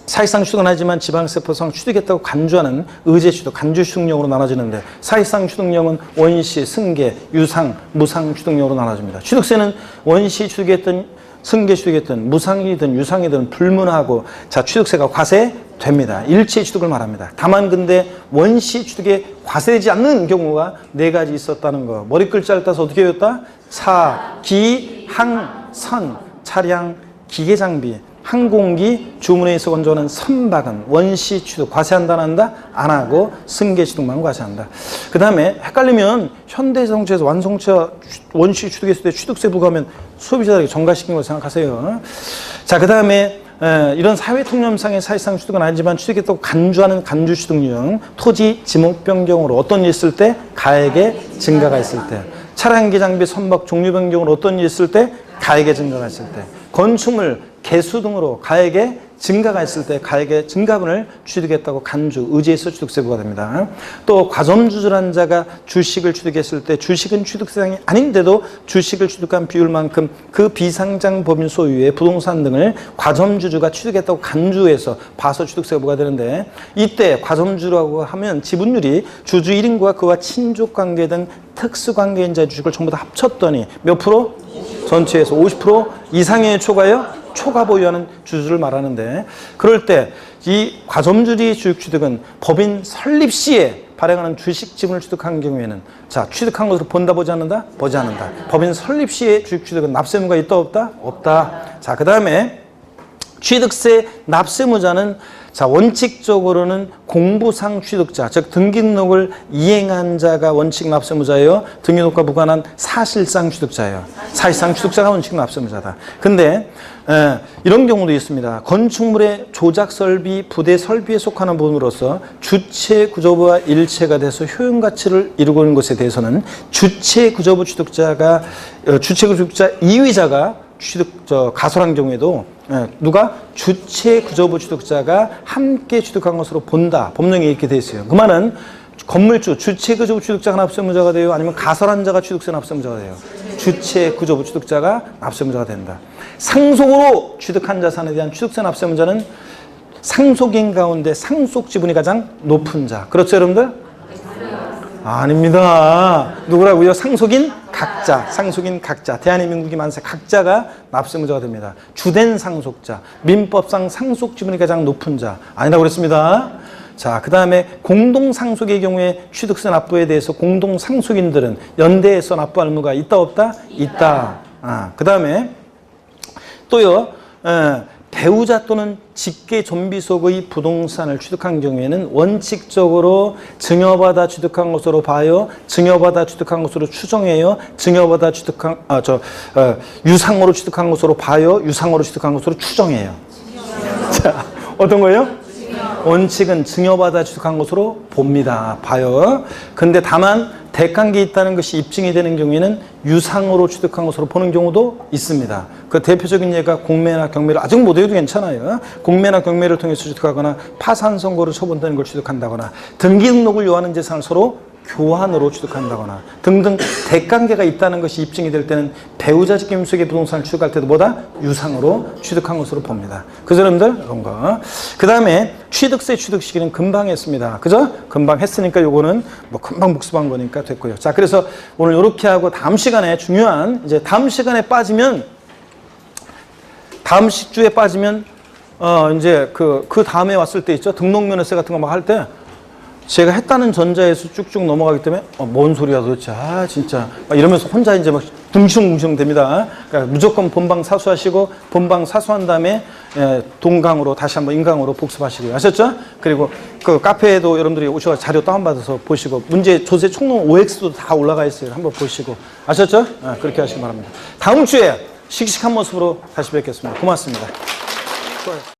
사실상 취득은 하지만 지방세법상 취득했다고 간주하는 의제취득, 간주취득령으로 나눠지는데, 사실상 취득령은 원시, 승계, 유상, 무상 취득령으로 나눠집니다. 취득세는 원시 취득했던, 승계 취득했던, 무상이든 유상이든 불문하고 자 취득세가 과세됩니다. 일체 취득을 말합니다. 다만 근데 원시 취득에 과세되지 않는 경우가 4가지 있었다는 거. 머리글자를 따서 어떻게 외웠다? 차, 기, 항, 선, 차량, 기계장비, 항공기, 주문에서 건조하는 선박은 원시 취득 과세한다 안 한다? 안 하고 승계 취득만 과세한다. 그 다음에 헷갈리면 현대자동차에서 완성차 원시 취득했을 때 취득세 부과하면 소비자들에게 전가시킨 걸 생각하세요. 자, 그 다음에 이런 사회통념상의 사실상 취득은 아니지만 취득했다고 간주하는 간주취득령, 토지 지목 변경으로 어떤 일이 있을 때 가액의 증가가 있을 때, 차량기 장비 선박 종류 변경으로 어떤 일이 있을 때 가액의 증가가 있을 때, 건축물 개수 등으로 가액의 증가가 있을 때 가액의 증가분을 취득했다고 간주, 의제에서 취득세 부과됩니다. 또 과점주주란 자가 주식을 취득했을 때 주식은 취득세상이 아닌데도 주식을 취득한 비율만큼 그 비상장 법인 소유의 부동산 등을 과점주주가 취득했다고 간주해서 봐서 취득세가 부과되는데, 이때 과점주라고 하면 지분율이 주주 1인과 그와 친족관계 등 특수관계인자의 주식을 전부 다 합쳤더니 몇 프로? 전체에서 50% 이상의 초과 보유하는 주주를 말하는데, 그럴 때 이 과점주의 주식 취득은 법인 설립 시에 발행하는 주식 지분을 취득한 경우에는 자 취득한 것으로 본다 보지 않는다? 보지 않는다. 법인 설립 시에 주식 취득은 납세무가 있다 없다? 없다. 자, 그 다음에 취득세 납세무자는 자 원칙적으로는 공부상 취득자, 즉 등기등록을 이행한 자가 원칙 납세무자예요. 등기등록과 무관한 사실상 취득자예요. 사실상 취득자가 원칙 납세무자다. 근데 이런 경우도 있습니다. 건축물의 조작 설비, 부대 설비에 속하는 부분으로서 주체 구조부와 일체가 돼서 효용 가치를 이루고 있는 것에 대해서는 주체 구조부 취득자가 주체 취득자 2위자가 가설한 경우에도 누가 주체 구조부 취득자가 함께 취득한 것으로 본다. 법령에 이렇게 되어 있어요. 그 말은 건물주 주체 구조부 취득자가 납세무자가 돼요? 아니면 가설한 자가 취득세 납세무자가 돼요? 주체 구조부 취득자가 납세무자가 된다. 상속으로 취득한 자산에 대한 취득세 납세무자는 상속인 가운데 상속 지분이 가장 높은 자. 그렇죠, 여러분들? 아닙니다. 누구라고요? 상속인 각자, 상속인 각자, 대한민국이 만세 각자가 납세무자가 됩니다. 주된 상속자, 민법상 상속 지분이 가장 높은 자 아니라고 그랬습니다. 자, 그 다음에 공동상속의 경우에 취득세 납부에 대해서 공동상속인들은 연대해서 납부할 의무가 있다 없다? 있다. 그 다음에 또요, 배우자 또는 직계 존비속의 부동산을 취득한 경우에는 원칙적으로 증여받아 취득한 것으로 봐요. 증여받아 취득한 것으로 추정해요. 증여받아 취득한 유상으로 취득한 것으로 봐요. 유상으로 취득한 것으로 추정해요. 자, 어떤 거예요? 원칙은 증여받아 취득한 것으로 봅니다. 봐요. 근데 다만 대가액이 있다는 것이 입증이 되는 경우에는 유상으로 취득한 것으로 보는 경우도 있습니다. 그 대표적인 예가 공매나 경매를 아직 못 외워도 괜찮아요. 공매나 경매를 통해서 취득하거나 파산 선고를 처분되는 걸 취득한다거나 등기 등록을 요하는 재산을 서로 교환으로 취득한다거나 등등 대관계가 있다는 것이 입증이 될 때는 배우자 직계 속의 부동산을 취득할 때도 보다 유상으로 취득한 것으로 봅니다. 그죠, 여러분들? 그런 거. 그 다음에 취득세 취득 시기는 금방 했습니다. 그죠? 금방 했으니까 요거는 뭐 금방 복습한 거니까 됐고요. 자, 그래서 오늘 요렇게 하고 다음 시간에 중요한 이제 다음 시간에 빠지면 다음 주에 빠지면 이제 그 다음에 왔을 때 있죠. 등록면허세 같은 거 막 할 때 제가 했다는 전자에서 쭉쭉 넘어가기 때문에 뭔 소리야 도대체 진짜 막 이러면서 혼자 이제 막 둥시렁둥시렁 됩니다. 그러니까 무조건 본방 사수하시고 본방 사수한 다음에 동강으로 다시 한번 인강으로 복습하시고요. 아셨죠? 그리고 그 카페에도 여러분들이 오셔서 자료 다운받아서 보시고 문제 조세 총론 OX도 다 올라가 있어요. 한번 보시고 아셨죠? 그렇게 하시기 바랍니다. 다음 주에 씩씩한 모습으로 다시 뵙겠습니다. 고맙습니다. 좋아요.